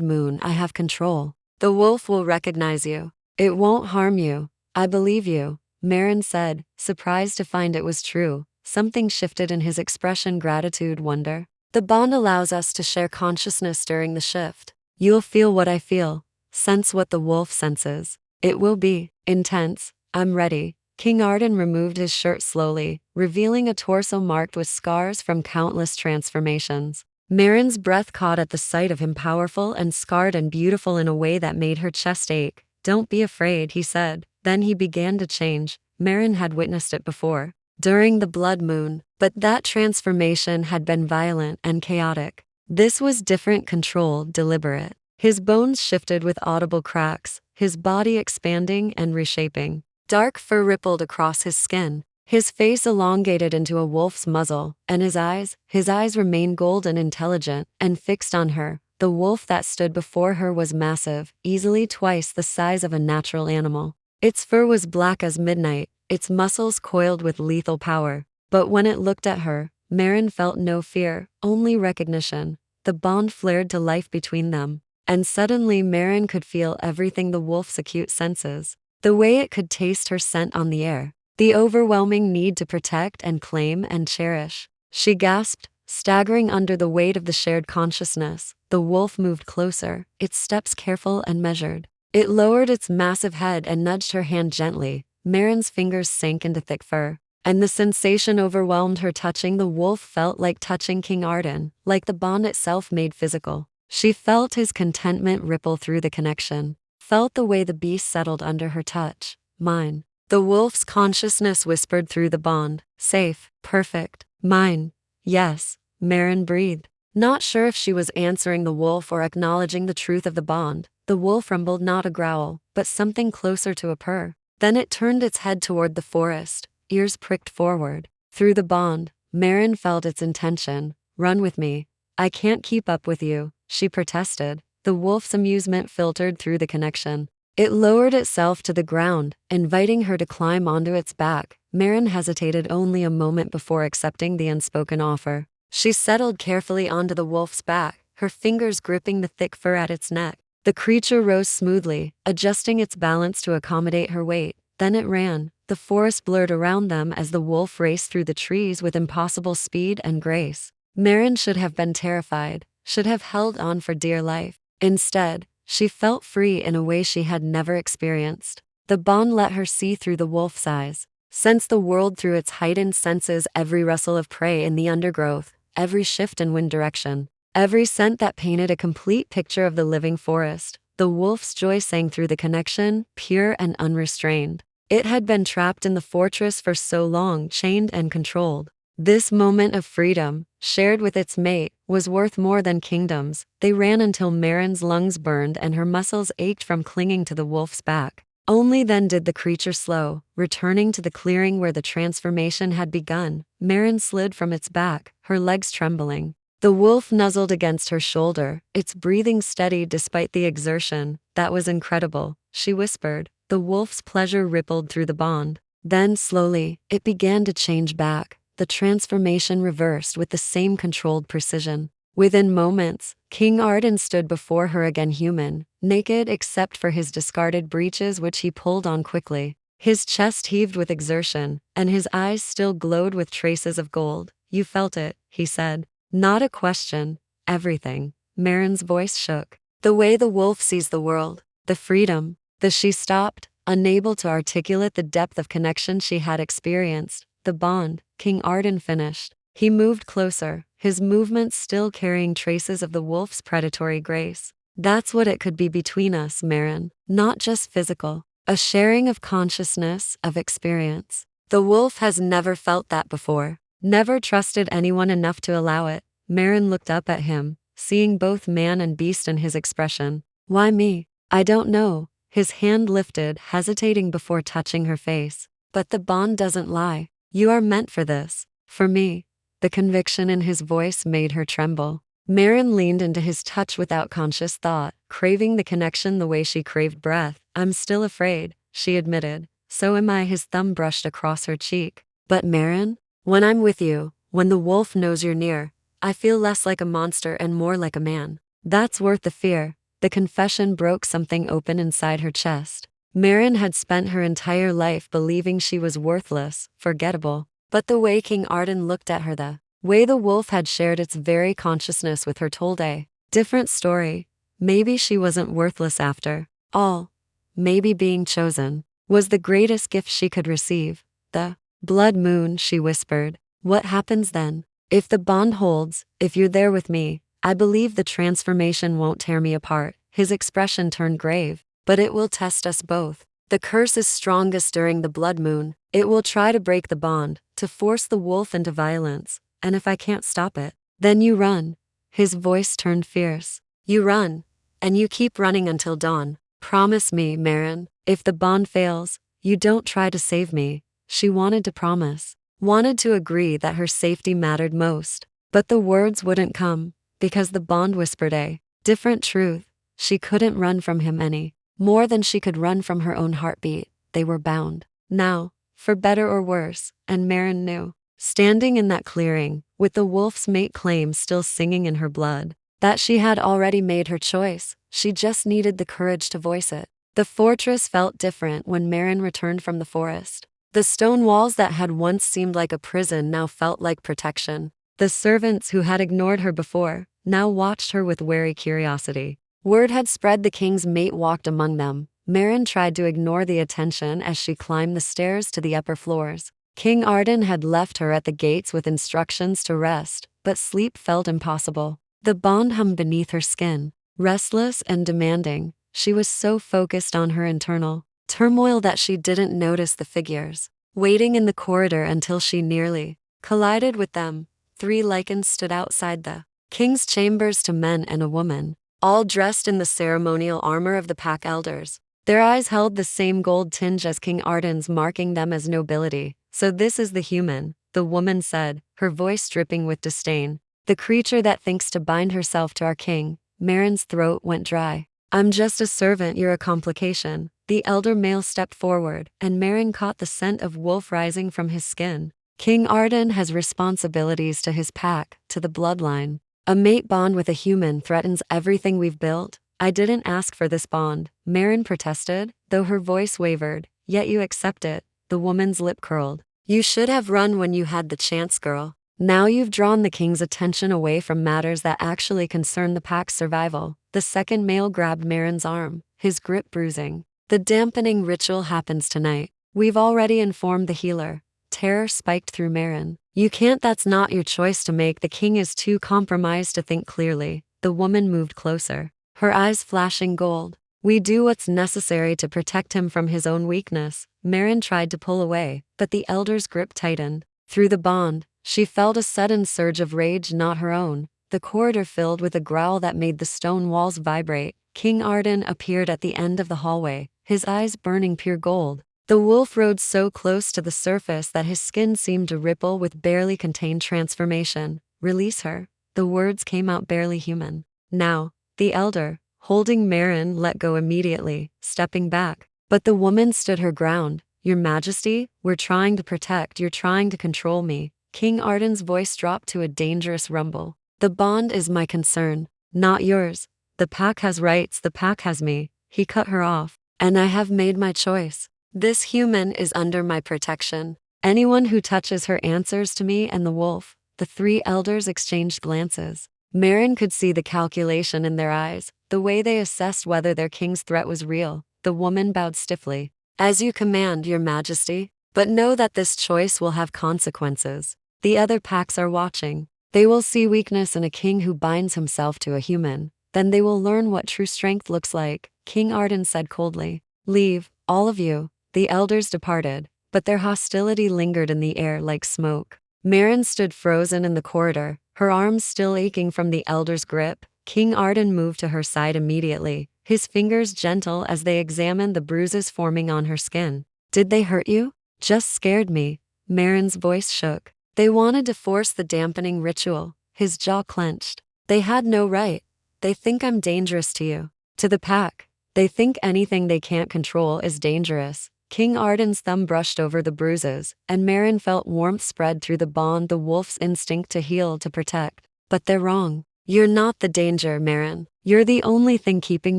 moon, I have control. The wolf will recognize you. It won't harm you. I believe you," Marin said, surprised to find it was true. Something shifted in his expression: gratitude, wonder. "The bond allows us to share consciousness during the shift. You'll feel what I feel, sense what the wolf senses. It will be intense. I'm ready." King Arden removed his shirt slowly, revealing a torso marked with scars from countless transformations. Marin's breath caught at the sight of him, powerful and scarred and beautiful in a way that made her chest ache. "Don't be afraid," he said. Then he began to change. Marin had witnessed it before, during the blood moon, but that transformation had been violent and chaotic. This was different, controlled, deliberate. His bones shifted with audible cracks, his body expanding and reshaping. Dark fur rippled across his skin. His face elongated into a wolf's muzzle, and his eyes remained golden, intelligent, and fixed on her. The wolf that stood before her was massive, easily twice the size of a natural animal. Its fur was black as midnight, its muscles coiled with lethal power. But when it looked at her, Marin felt no fear, only recognition. The bond flared to life between them, and suddenly Marin could feel everything: the wolf's acute senses, the way it could taste her scent on the air, the overwhelming need to protect and claim and cherish. She gasped, staggering under the weight of the shared consciousness. The wolf moved closer, its steps careful and measured. It lowered its massive head and nudged her hand gently. Marin's fingers sank into thick fur, and the sensation overwhelmed her. Touching the wolf felt like touching King Arden, like the bond itself made physical. She felt his contentment ripple through the connection, felt the way the beast settled under her touch. "Mine." The wolf's consciousness whispered through the bond. "Safe, perfect, mine." "Yes," Marin breathed, not sure if she was answering the wolf or acknowledging the truth of the bond. The wolf rumbled, not a growl, but something closer to a purr. Then it turned its head toward the forest, ears pricked forward. Through the bond, Marin felt its intention. "Run with me. I can't keep up with you," she protested. The wolf's amusement filtered through the connection. It lowered itself to the ground, inviting her to climb onto its back. Marin hesitated only a moment before accepting the unspoken offer. She settled carefully onto the wolf's back, her fingers gripping the thick fur at its neck. The creature rose smoothly, adjusting its balance to accommodate her weight. Then it ran. The forest blurred around them as the wolf raced through the trees with impossible speed and grace. Marin should have been terrified, should have held on for dear life. Instead, she felt free in a way she had never experienced. The bond let her see through the wolf's eyes, sense the world through its heightened senses: every rustle of prey in the undergrowth, every shift in wind direction, every scent that painted a complete picture of the living forest. The wolf's joy sang through the connection, pure and unrestrained. It had been trapped in the fortress for so long, chained and controlled. This moment of freedom, shared with its mate, was worth more than kingdoms. They ran until Marin's lungs burned and her muscles ached from clinging to the wolf's back. Only then did the creature slow, returning to the clearing where the transformation had begun. Marin slid from its back, her legs trembling. The wolf nuzzled against her shoulder, its breathing steady despite the exertion. "That was incredible," she whispered. The wolf's pleasure rippled through the bond. Then, slowly, it began to change back. The transformation reversed with the same controlled precision. Within moments, King Arden stood before her again, human, naked except for his discarded breeches which he pulled on quickly. His chest heaved with exertion, and his eyes still glowed with traces of gold. "You felt it," he said. "Not a question. Everything." Marin's voice shook. "The way the wolf sees the world. The freedom." She stopped, unable to articulate the depth of connection she had experienced. "The bond," King Arden finished. He moved closer, his movements still carrying traces of the wolf's predatory grace. "That's what it could be between us, Marin. Not just physical. A sharing of consciousness, of experience. The wolf has never felt that before. Never trusted anyone enough to allow it." Marin looked up at him, seeing both man and beast in his expression. "Why me?" "I don't know." His hand lifted, hesitating before touching her face. "But the bond doesn't lie. You are meant for this. For me." The conviction in his voice made her tremble. Marin leaned into his touch without conscious thought, craving the connection the way she craved breath. I'm still afraid, she admitted. So am I. His thumb brushed across her cheek. But Marin, when I'm with you, when the wolf knows you're near, I feel less like a monster and more like a man. That's worth the fear. The confession broke something open inside her chest. Marin had spent her entire life believing she was worthless, forgettable. But the way King Arden looked at her, the way the wolf had shared its very consciousness with her, told a different story. Maybe she wasn't worthless after all. Maybe being chosen was the greatest gift she could receive. The blood moon, she whispered. What happens then? If the bond holds, if you're there with me, I believe the transformation won't tear me apart. His expression turned grave. But it will test us both. The curse is strongest during the blood moon. It will try to break the bond, to force the wolf into violence. And if I can't stop it, then you run. His voice turned fierce. You run. And you keep running until dawn. Promise me, Marin, if the bond fails, you don't try to save me. She wanted to promise, wanted to agree that her safety mattered most. But the words wouldn't come, because the bond whispered a different truth. She couldn't run from him any more than she could run from her own heartbeat. They were bound. Now, for better or worse, and Marin knew. Standing in that clearing, with the wolf's mate claim still singing in her blood, that she had already made her choice. She just needed the courage to voice it. The fortress felt different when Marin returned from the forest. The stone walls that had once seemed like a prison now felt like protection. The servants who had ignored her before now watched her with wary curiosity. Word had spread the king's mate walked among them. Marin tried to ignore the attention as she climbed the stairs to the upper floors. King Arden had left her at the gates with instructions to rest, but sleep felt impossible. The bond hummed beneath her skin. Restless and demanding, she was so focused on her internal turmoil that she didn't notice the figures waiting in the corridor until she nearly collided with them. 3 Lycans stood outside the king's chambers, 2 men and a woman, all dressed in the ceremonial armor of the pack elders. Their eyes held the same gold tinge as King Arden's, marking them as nobility. So this is the human, the woman said, her voice dripping with disdain. The creature that thinks to bind herself to our king. Marin's throat went dry. I'm just a servant, you're a complication. The elder male stepped forward, and Marin caught the scent of wolf rising from his skin. King Arden has responsibilities to his pack, to the bloodline. A mate bond with a human threatens everything we've built. I didn't ask for this bond, Marin protested, though her voice wavered. Yet you accept it. The woman's lip curled. You should have run when you had the chance, girl. Now you've drawn the king's attention away from matters that actually concern the pack's survival. The second male grabbed Marin's arm, his grip bruising. The dampening ritual happens tonight. We've already informed the healer. Terror spiked through Marin. You can't, that's not your choice to make. The king is too compromised to think clearly. The woman moved closer, her eyes flashing gold. We do what's necessary to protect him from his own weakness. Marin tried to pull away, but the elder's grip tightened. Through the bond, she felt a sudden surge of rage not her own. The corridor filled with a growl that made the stone walls vibrate. King Arden appeared at the end of the hallway, his eyes burning pure gold. The wolf rode so close to the surface that his skin seemed to ripple with barely contained transformation. Release her. The words came out barely human. Now, the elder, holding Marin, let go immediately, stepping back. But the woman stood her ground. Your Majesty, we're trying to protect, you're trying to control me. King Arden's voice dropped to a dangerous rumble. The bond is my concern, not yours. The pack has rights, the pack has me. He cut her off. And I have made my choice. This human is under my protection. Anyone who touches her answers to me and the wolf. The 3 elders exchanged glances. Marin could see the calculation in their eyes, the way they assessed whether their king's threat was real. The woman bowed stiffly. As you command, Your Majesty. But know that this choice will have consequences. The other packs are watching. They will see weakness in a king who binds himself to a human. Then they will learn what true strength looks like. King Arden said coldly. Leave, all of you. The elders departed, but their hostility lingered in the air like smoke. Marin stood frozen in the corridor, her arms still aching from the elder's grip. King Arden moved to her side immediately, his fingers gentle as they examined the bruises forming on her skin. Did they hurt you? Just scared me. Marin's voice shook. They wanted to force the dampening ritual. His jaw clenched. They had no right. They think I'm dangerous to you. To the pack. They think anything they can't control is dangerous. King Arden's thumb brushed over the bruises, and Marin felt warmth spread through the bond, the wolf's instinct to heal, to protect. But they're wrong. You're not the danger, Marin. You're the only thing keeping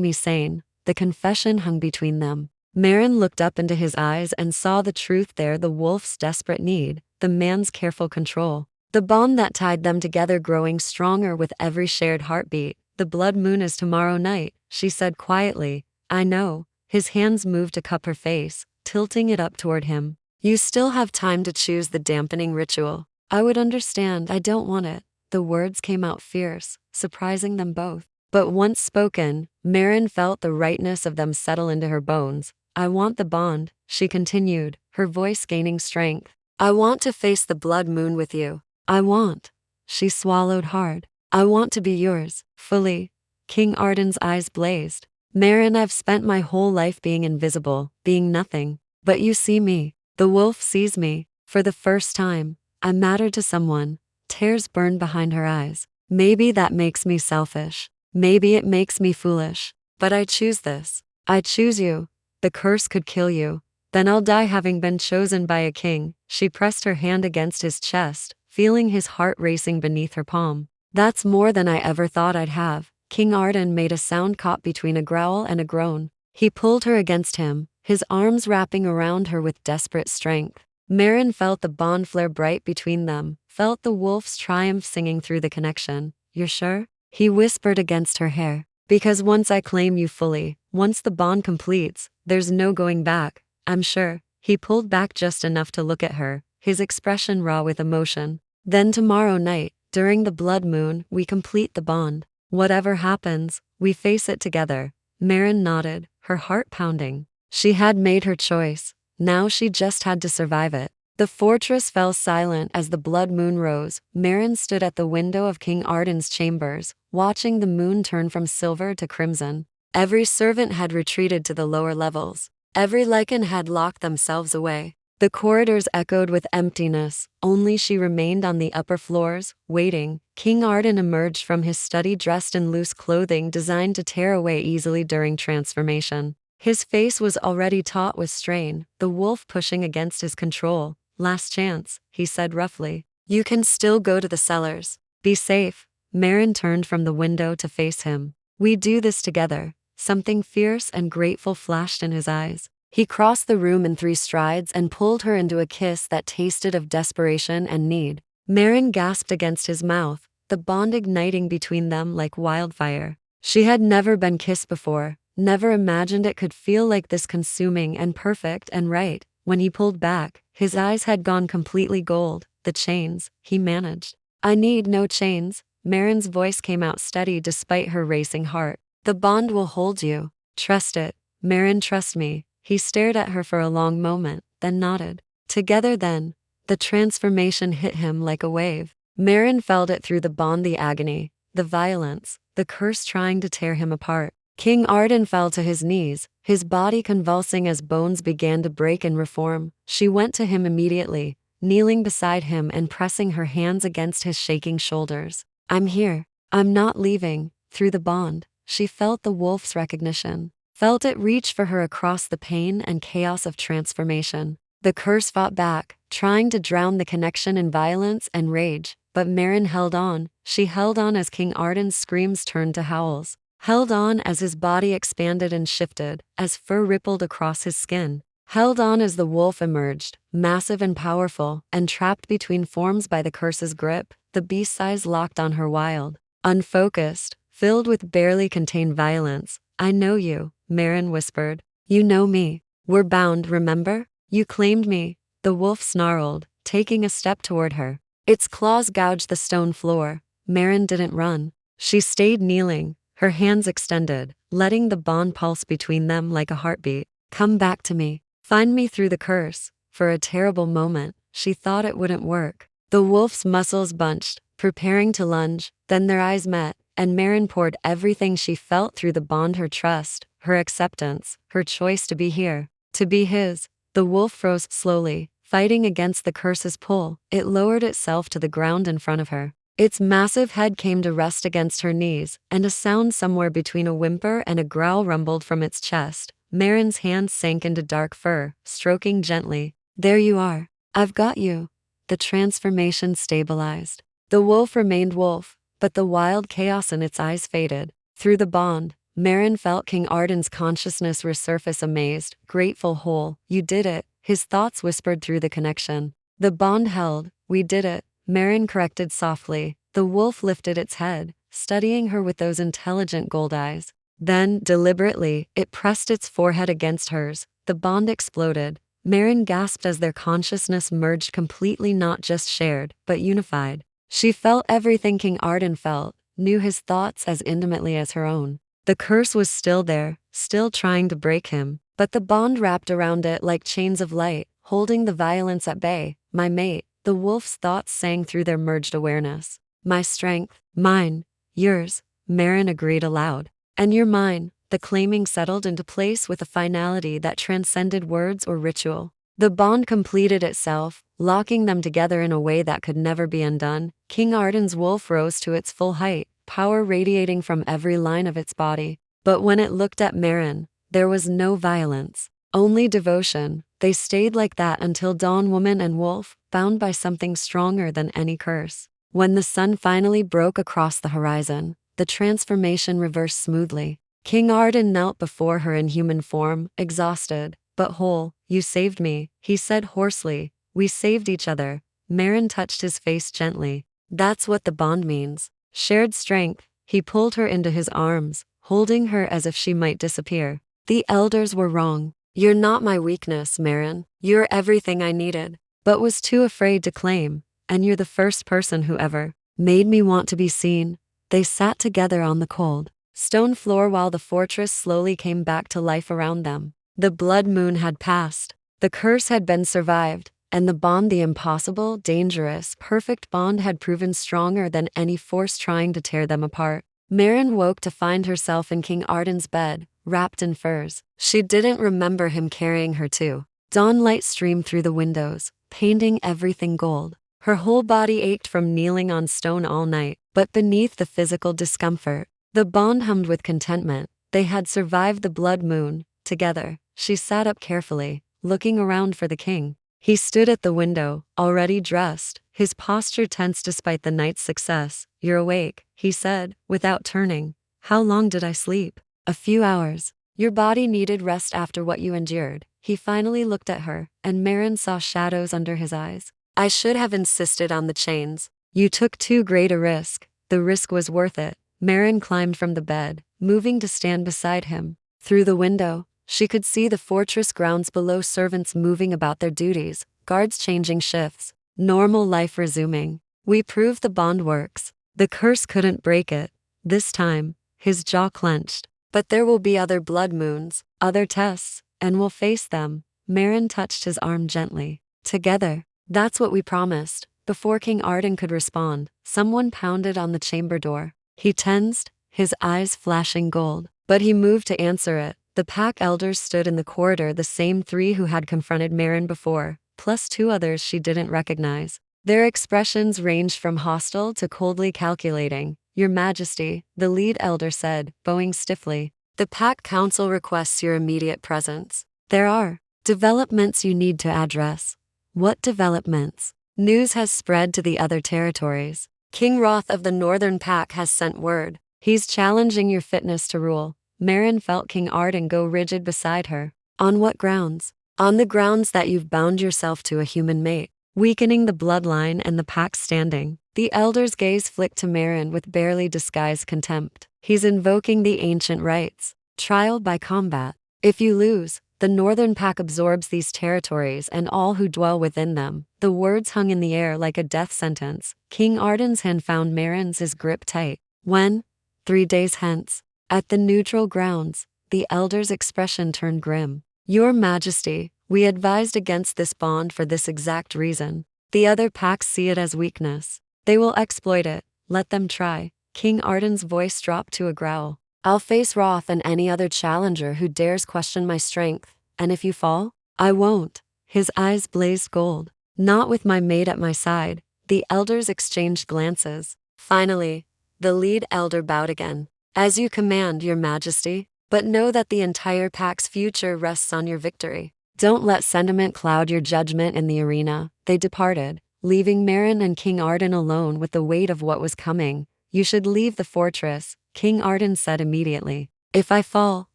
me sane. The confession hung between them. Marin looked up into his eyes and saw the truth there, the wolf's desperate need, the man's careful control. The bond that tied them together growing stronger with every shared heartbeat. The blood moon is tomorrow night, she said quietly. I know. His hands moved to cup her face, tilting it up toward him. You still have time to choose the dampening ritual. I would understand. I don't want it. The words came out fierce, surprising them both. But once spoken, Marin felt the rightness of them settle into her bones. I want the bond, she continued, her voice gaining strength. I want to face the blood moon with you. I want. She swallowed hard. I want to be yours, fully. King Arden's eyes blazed. Marin, I've spent my whole life being invisible, being nothing. But you see me. The wolf sees me. For the first time, I matter to someone. Tears burned behind her eyes. Maybe that makes me selfish. Maybe it makes me foolish. But I choose this. I choose you. The curse could kill you. Then I'll die having been chosen by a king. She pressed her hand against his chest, feeling his heart racing beneath her palm. That's more than I ever thought I'd have. King Arden made a sound caught between a growl and a groan. He pulled her against him, his arms wrapping around her with desperate strength. Marin felt the bond flare bright between them, felt the wolf's triumph singing through the connection. You're sure? He whispered against her hair. Because once I claim you fully, once the bond completes, there's no going back. I'm sure. He pulled back just enough to look at her, his expression raw with emotion. Then tomorrow night, during the blood moon, we complete the bond. Whatever happens, we face it together. Marin nodded, her heart pounding. She had made her choice. Now she just had to survive it. The fortress fell silent as the blood moon rose. Marin stood at the window of King Arden's chambers, watching the moon turn from silver to crimson. Every servant had retreated to the lower levels. Every Lycan had locked themselves away. The corridors echoed with emptiness. Only she remained on the upper floors, waiting. King Arden emerged from his study dressed in loose clothing designed to tear away easily during transformation. His face was already taut with strain, the wolf pushing against his control. Last chance, he said roughly. You can still go to the cellars. Be safe. Marin turned from the window to face him. We do this together. Something fierce and grateful flashed in his eyes. He crossed the room in 3 strides and pulled her into a kiss that tasted of desperation and need. Marin gasped against his mouth, the bond igniting between them like wildfire. She had never been kissed before, never imagined it could feel like this, consuming and perfect and right. When he pulled back, his eyes had gone completely gold. The chains, he managed. I need no chains. Marin's voice came out steady despite her racing heart. The bond will hold you. Trust it. Marin, trust me. He stared at her for a long moment, then nodded. Together then. The transformation hit him like a wave. Marin felt it through the bond, the agony, the violence, the curse trying to tear him apart. King Arden fell to his knees, his body convulsing as bones began to break and reform. She went to him immediately, kneeling beside him and pressing her hands against his shaking shoulders. I'm here. I'm not leaving. Through the bond, she felt the wolf's recognition, felt it reach for her across the pain and chaos of transformation. The curse fought back, trying to drown the connection in violence and rage, but Marin held on. She held on as King Arden's screams turned to howls. Held on as his body expanded and shifted, as fur rippled across his skin. Held on as the wolf emerged, massive and powerful, and trapped between forms by the curse's grip. The beast's eyes locked on her, wild, unfocused, filled with barely contained violence. I know you, Marin whispered. You know me. We're bound, remember? You claimed me. The wolf snarled, taking a step toward her. Its claws gouged the stone floor. Marin didn't run. She stayed kneeling, her hands extended, letting the bond pulse between them like a heartbeat. Come back to me. Find me through the curse. For a terrible moment, she thought it wouldn't work. The wolf's muscles bunched, preparing to lunge. Then their eyes met, and Marin poured everything she felt through the bond, her trust, her acceptance, her choice to be here, to be his. The wolf froze slowly, fighting against the curse's pull. It lowered itself to the ground in front of her. Its massive head came to rest against her knees, and a sound somewhere between a whimper and a growl rumbled from its chest. Marin's hand sank into dark fur, stroking gently. There you are. I've got you. The transformation stabilized. The wolf remained wolf, but the wild chaos in its eyes faded. Through the bond, Marin felt King Arden's consciousness resurface, amazed, grateful, whole. You did it, his thoughts whispered through the connection. The bond held. We did it, Marin corrected softly. The wolf lifted its head, studying her with those intelligent gold eyes. Then, deliberately, it pressed its forehead against hers. The bond exploded. Marin gasped as their consciousness merged completely, not just shared, but unified. She felt everything King Arden felt, knew his thoughts as intimately as her own. The curse was still there, still trying to break him, but the bond wrapped around it like chains of light, holding the violence at bay. My mate, the wolf's thoughts sang through their merged awareness. My strength, mine, yours, Marin agreed aloud. And you're mine, the claiming settled into place with a finality that transcended words or ritual. The bond completed itself, locking them together in a way that could never be undone. King Arden's wolf rose to its full height, power radiating from every line of its body. But when it looked at Marin, there was no violence, only devotion. They stayed like that until dawn, woman and wolf, bound by something stronger than any curse. When the sun finally broke across the horizon, the transformation reversed smoothly. King Arden knelt before her in human form, exhausted, but whole. You saved me, he said hoarsely. We saved each other. Marin touched his face gently. That's what the bond means. Shared strength. He pulled her into his arms, holding her as if she might disappear. The elders were wrong. You're not my weakness, Marin. You're everything I needed, but was too afraid to claim. And you're the first person who ever made me want to be seen. They sat together on the cold stone floor while the fortress slowly came back to life around them. The blood moon had passed. The curse had been survived, and the bond, the impossible, dangerous, perfect bond, had proven stronger than any force trying to tear them apart. Marin woke to find herself in King Arden's bed, wrapped in furs. She didn't remember him carrying her too. Dawn light streamed through the windows, painting everything gold. Her whole body ached from kneeling on stone all night, but beneath the physical discomfort, the bond hummed with contentment. They had survived the blood moon, together. She sat up carefully, looking around for the king. He stood at the window, already dressed, his posture tense despite the night's success. You're awake, he said, without turning. How long did I sleep? A few hours. Your body needed rest after what you endured. He finally looked at her, and Marin saw shadows under his eyes. I should have insisted on the chains. You took too great a risk. The risk was worth it. Marin climbed from the bed, moving to stand beside him. Through the window, she could see the fortress grounds below, servants moving about their duties, guards changing shifts, normal life resuming. We proved the bond works. The curse couldn't break it. This time, his jaw clenched. But there will be other blood moons, other tests, and we'll face them. Marin touched his arm gently. Together. That's what we promised. Before King Arden could respond, someone pounded on the chamber door. He tensed, his eyes flashing gold. But he moved to answer it. The pack elders stood in the corridor, the same three who had confronted Marin before, plus two others she didn't recognize. Their expressions ranged from hostile to coldly calculating. Your Majesty, the lead elder said, bowing stiffly. The pack council requests your immediate presence. There are developments you need to address. What developments? News has spread to the other territories. King Roth of the Northern Pack has sent word. He's challenging your fitness to rule. Marin felt King Arden go rigid beside her. On what grounds? On the grounds that you've bound yourself to a human mate, weakening the bloodline and the pack's standing. The elder's gaze flicked to Marin with barely disguised contempt. He's invoking the ancient rites. Trial by combat. If you lose, the Northern Pack absorbs these territories and all who dwell within them. The words hung in the air like a death sentence. King Arden's hand found Marin's, his grip tight. When? 3 days hence. At the neutral grounds, the elder's expression turned grim. Your Majesty, we advised against this bond for this exact reason. The other packs see it as weakness. They will exploit it. Let them try. King Arden's voice dropped to a growl. I'll face Roth and any other challenger who dares question my strength. And if you fall, I won't. His eyes blazed gold. Not with my mate at my side. The elders exchanged glances. Finally, the lead elder bowed again. As you command, your majesty, but know that the entire pack's future rests on your victory. Don't let sentiment cloud your judgment in the arena. They departed, leaving Marin and King Arden alone with the weight of what was coming. You should leave the fortress, King Arden said immediately. If I fall,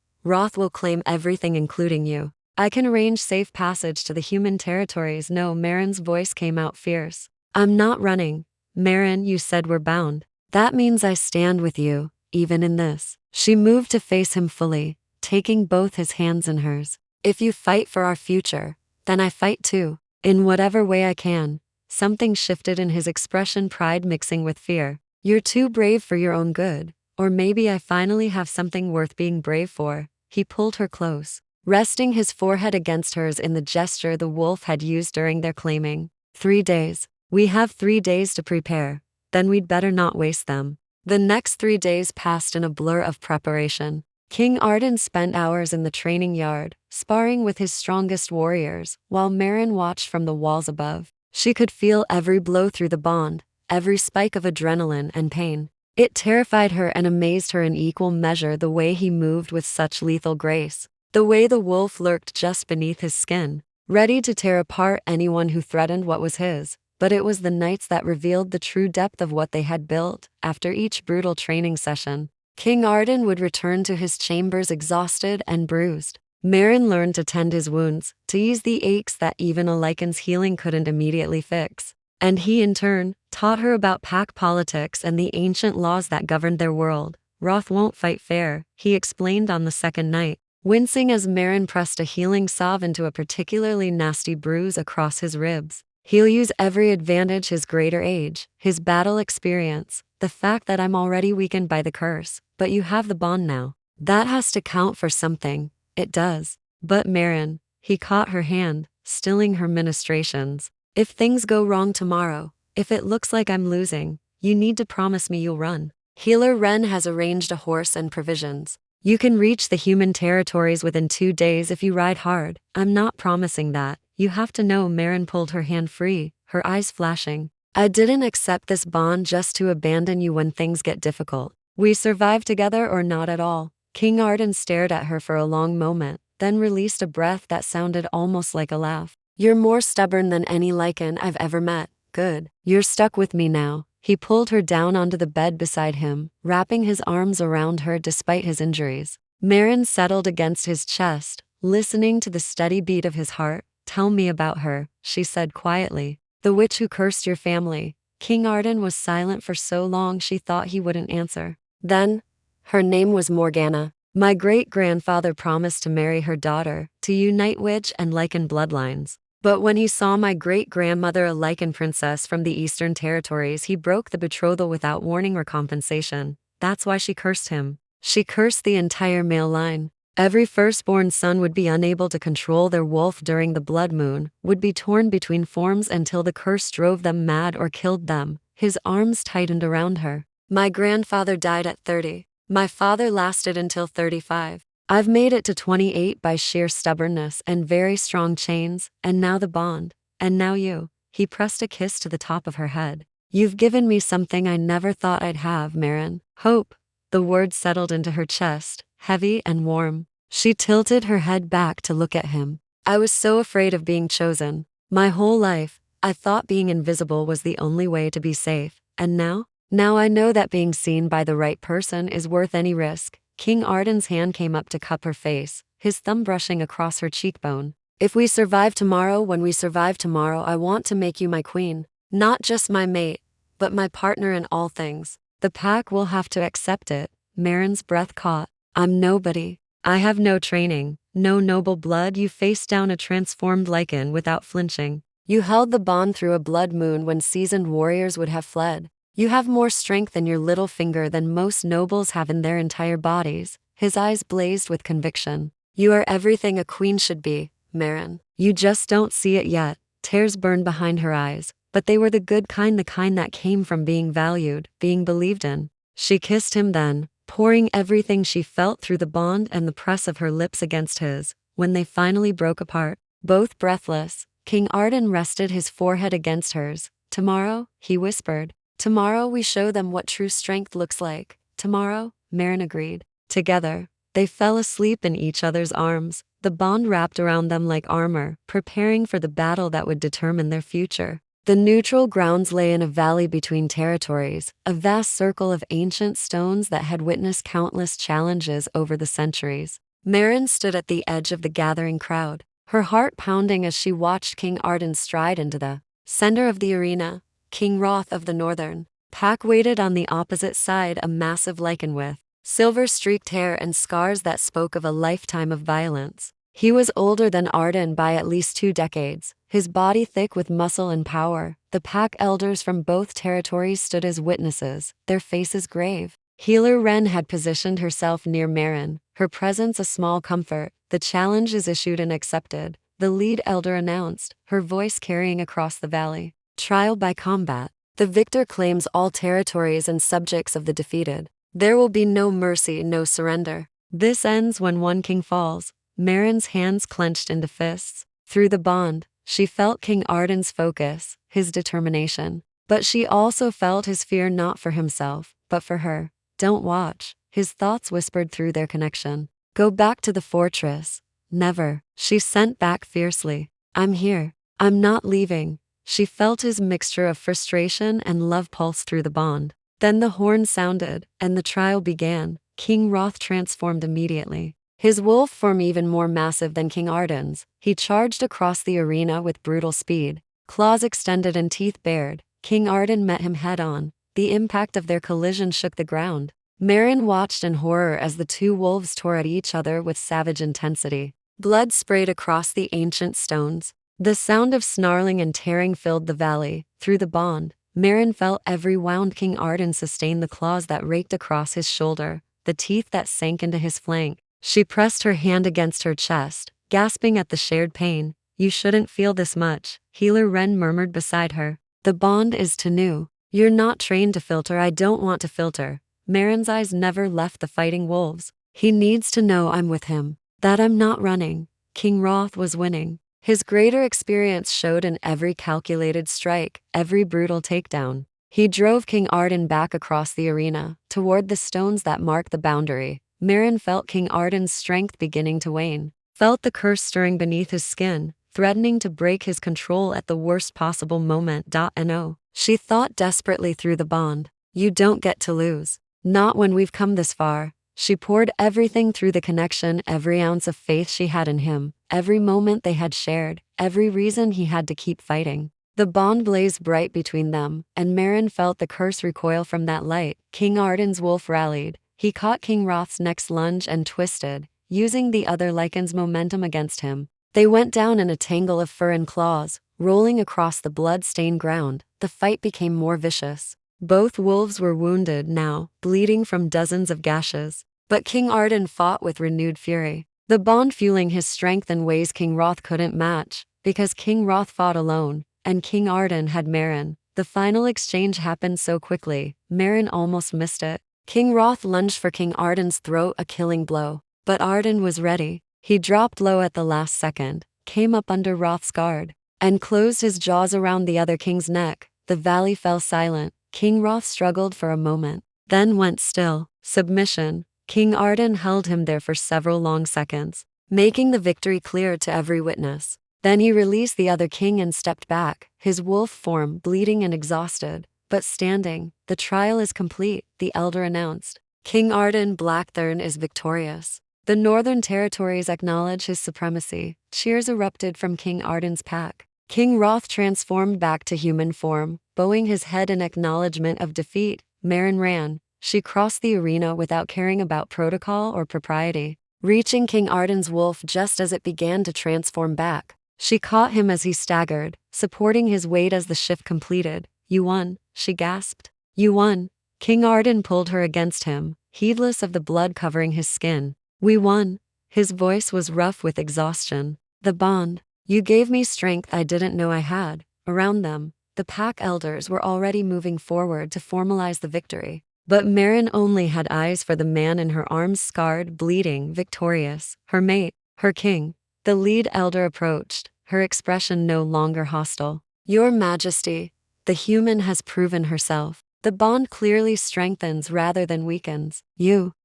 Roth will claim everything including you. I can arrange safe passage to the human territories. No, Marin's voice came out fierce. I'm not running. Marin, you said we're bound. That means I stand with you, even in this. She moved to face him fully, taking both his hands in hers. If you fight for our future, then I fight too, in whatever way I can. Something shifted in his expression, pride mixing with fear. You're too brave for your own good, or maybe I finally have something worth being brave for. He pulled her close, resting his forehead against hers in the gesture the wolf had used during their claiming. 3 days. We have 3 days to prepare, then we'd better not waste them. The next 3 days passed in a blur of preparation. King Arden spent hours in the training yard, sparring with his strongest warriors, while Marin watched from the walls above. She could feel every blow through the bond, every spike of adrenaline and pain. It terrified her and amazed her in equal measure, the way he moved with such lethal grace, the way the wolf lurked just beneath his skin, ready to tear apart anyone who threatened what was his. But it was the nights that revealed the true depth of what they had built. After each brutal training session, King Arden would return to his chambers exhausted and bruised. Marin learned to tend his wounds, to ease the aches that even a Lycan's healing couldn't immediately fix. And he, in turn, taught her about pack politics and the ancient laws that governed their world. Roth won't fight fair, he explained on the second night, wincing as Marin pressed a healing salve into a particularly nasty bruise across his ribs. He'll use every advantage, his greater age, his battle experience, the fact that I'm already weakened by the curse, but you have the bond now. That has to count for something. It does. But Marin, he caught her hand, stilling her ministrations. If things go wrong tomorrow, if it looks like I'm losing, you need to promise me you'll run. Healer Ren has arranged a horse and provisions. You can reach the human territories within 2 days if you ride hard. I'm not promising that. You have to know. Marin pulled her hand free, her eyes flashing. I didn't accept this bond just to abandon you when things get difficult. We survive together or not at all. King Arden stared at her for a long moment, then released a breath that sounded almost like a laugh. You're more stubborn than any Lycan I've ever met. Good. You're stuck with me now. He pulled her down onto the bed beside him, wrapping his arms around her despite his injuries. Marin settled against his chest, listening to the steady beat of his heart. Tell me about her, she said quietly. The witch who cursed your family. King Arden was silent for so long she thought he wouldn't answer. Then, her name was Morgana. My great-grandfather promised to marry her daughter, to unite witch and Lycan bloodlines. But when he saw my great-grandmother, a Lycan princess from the Eastern Territories, he broke the betrothal without warning or compensation. That's why she cursed him. She cursed the entire male line. Every firstborn son would be unable to control their wolf during the blood moon, would be torn between forms until the curse drove them mad or killed them. His arms tightened around her. My grandfather died at 30. My father lasted until 35. I've made it to 28 by sheer stubbornness and very strong chains, and now the bond. And now you. He pressed a kiss to the top of her head. You've given me something I never thought I'd have, Marin. Hope. The words settled into her chest, heavy and warm. She tilted her head back to look at him. I was so afraid of being chosen. My whole life, I thought being invisible was the only way to be safe. And now? Now I know that being seen by the right person is worth any risk. King Arden's hand came up to cup her face, his thumb brushing across her cheekbone. If we survive tomorrow, when we survive tomorrow, I want to make you my queen. Not just my mate, but my partner in all things. The pack will have to accept it. Marin's breath caught. I'm nobody. I have no training, no noble blood. You faced down a transformed Lycan without flinching. You held the bond through a blood moon when seasoned warriors would have fled. You have more strength in your little finger than most nobles have in their entire bodies. His eyes blazed with conviction. You are everything a queen should be, Marin. You just don't see it yet. Tears burned behind her eyes, but they were the good kind, the kind that came from being valued, being believed in. She kissed him then, pouring everything she felt through the bond and the press of her lips against his. When they finally broke apart, both breathless, King Arden rested his forehead against hers. Tomorrow, he whispered, Tomorrow we show them what true strength looks like. Tomorrow, Marin agreed. Together, they fell asleep in each other's arms, the bond wrapped around them like armor, preparing for the battle that would determine their future. The neutral grounds lay in a valley between territories, a vast circle of ancient stones that had witnessed countless challenges over the centuries. Marin stood at the edge of the gathering crowd, her heart pounding as she watched King Arden stride into the center of the arena. King Roth of the Northern Pack waited on the opposite side, a massive Lycan with silver-streaked hair and scars that spoke of a lifetime of violence. He was older than Arden by at least 2 decades, his body thick with muscle and power. The pack elders from both territories stood as witnesses, their faces grave. Healer Ren had positioned herself near Marin, her presence a small comfort. The challenge is issued and accepted, the lead elder announced, her voice carrying across the valley. Trial by combat. The victor claims all territories and subjects of the defeated. There will be no mercy, no surrender. This ends when one king falls. Marin's hands clenched into fists. Through the bond, she felt King Arden's focus, his determination. But she also felt his fear, not for himself, but for her. Don't watch, his thoughts whispered through their connection. Go back to the fortress. Never, she sent back fiercely. I'm here. I'm not leaving. She felt his mixture of frustration and love pulse through the bond. Then the horn sounded, and the trial began. King Roth transformed immediately. His wolf form even more massive than King Arden's, he charged across the arena with brutal speed. Claws extended and teeth bared, King Arden met him head-on. The impact of their collision shook the ground. Marin watched in horror as the two wolves tore at each other with savage intensity. Blood sprayed across the ancient stones. The sound of snarling and tearing filled the valley. Through the bond, Marin felt every wound. King Arden sustained the claws that raked across his shoulder, the teeth that sank into his flank. She pressed her hand against her chest, gasping at the shared pain. You shouldn't feel this much, Healer Ren murmured beside her. The bond is too new. You're not trained to filter. I don't want to filter. Marin's eyes never left the fighting wolves. He needs to know I'm with him, that I'm not running. King Roth was winning. His greater experience showed in every calculated strike, every brutal takedown. He drove King Arden back across the arena, toward the stones that marked the boundary. Marin felt King Arden's strength beginning to wane, felt the curse stirring beneath his skin, threatening to break his control at the worst possible moment. No. She thought desperately through the bond. You don't get to lose. Not when we've come this far. She poured everything through the connection, every ounce of faith she had in him, every moment they had shared, every reason he had to keep fighting. The bond blazed bright between them, and Marin felt the curse recoil from that light. King Arden's wolf rallied. He caught King Roth's next lunge and twisted, using the other Lycan's momentum against him. They went down in a tangle of fur and claws, rolling across the blood-stained ground. The fight became more vicious. Both wolves were wounded now, bleeding from dozens of gashes. But King Arden fought with renewed fury, the bond fueling his strength in ways King Roth couldn't match, because King Roth fought alone, and King Arden had Marin. The final exchange happened so quickly, Marin almost missed it. King Roth lunged for King Arden's throat, a killing blow. But Arden was ready. He dropped low at the last second, came up under Roth's guard, and closed his jaws around the other king's neck. The valley fell silent. King Roth struggled for a moment, then went still. Submission. King Arden held him there for several long seconds, making the victory clear to every witness. Then he released the other king and stepped back, his wolf form bleeding and exhausted, but standing. The trial is complete, the elder announced. King Arden Blackthorn is victorious. The Northern Territories acknowledge his supremacy. Cheers erupted from King Arden's pack. King Roth transformed back to human form, bowing his head in acknowledgement of defeat. Marin ran. She crossed the arena without caring about protocol or propriety, reaching King Arden's wolf just as it began to transform back. She caught him as he staggered, supporting his weight as the shift completed. You won, she gasped. You won. King Arden pulled her against him, heedless of the blood covering his skin. We won. His voice was rough with exhaustion. The bond. You gave me strength I didn't know I had. Around them, the pack elders were already moving forward to formalize the victory. But Marin only had eyes for the man in her arms, scarred, bleeding, victorious. Her mate, her king. The lead elder approached, her expression no longer hostile. Your Majesty, the human has proven herself. The bond clearly strengthens rather than weakens.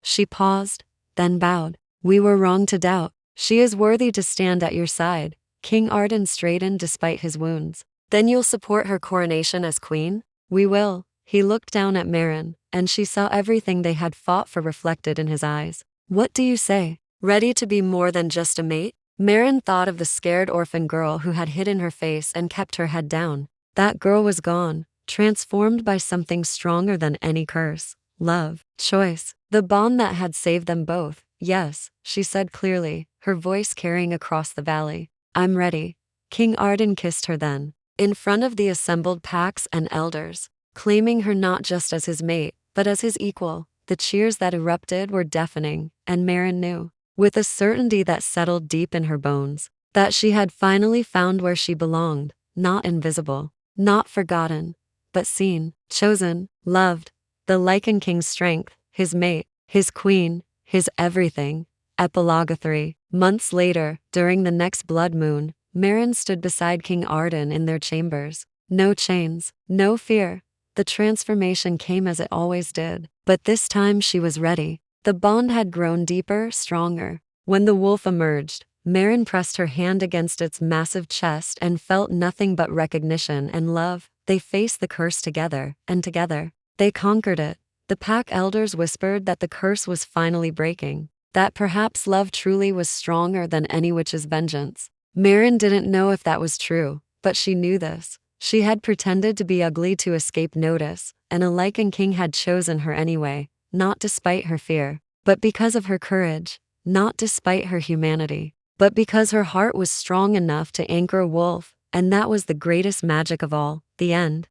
She paused, then bowed. We were wrong to doubt. She is worthy to stand at your side. King Arden straightened despite his wounds. Then you'll support her coronation as queen? We will. He looked down at Marin, and she saw everything they had fought for reflected in his eyes. What do you say? Ready to be more than just a mate? Marin thought of the scared orphan girl who had hidden her face and kept her head down. That girl was gone, transformed by something stronger than any curse. Love. Choice. The bond that had saved them both. Yes, she said clearly, her voice carrying across the valley. I'm ready. King Arden kissed her then, in front of the assembled packs and elders, claiming her not just as his mate, but as his equal. The cheers that erupted were deafening, and Marin knew, with a certainty that settled deep in her bones, that she had finally found where she belonged, not invisible, not forgotten, but seen, chosen, loved. The Lycan King's strength, his mate, his queen, his everything. Epilogue 3. Months later, during the next blood moon, Marin stood beside King Arden in their chambers. No chains, no fear. The transformation came as it always did, but this time she was ready. The bond had grown deeper, stronger. When the wolf emerged, Marin pressed her hand against its massive chest and felt nothing but recognition and love. They faced the curse together, and together, they conquered it. The pack elders whispered that the curse was finally breaking, that perhaps love truly was stronger than any witch's vengeance. Marin didn't know if that was true, but she knew this. She had pretended to be ugly to escape notice, and a Lycan King had chosen her anyway, not despite her fear, but because of her courage, not despite her humanity, but because her heart was strong enough to anchor a wolf, and that was the greatest magic of all. The end.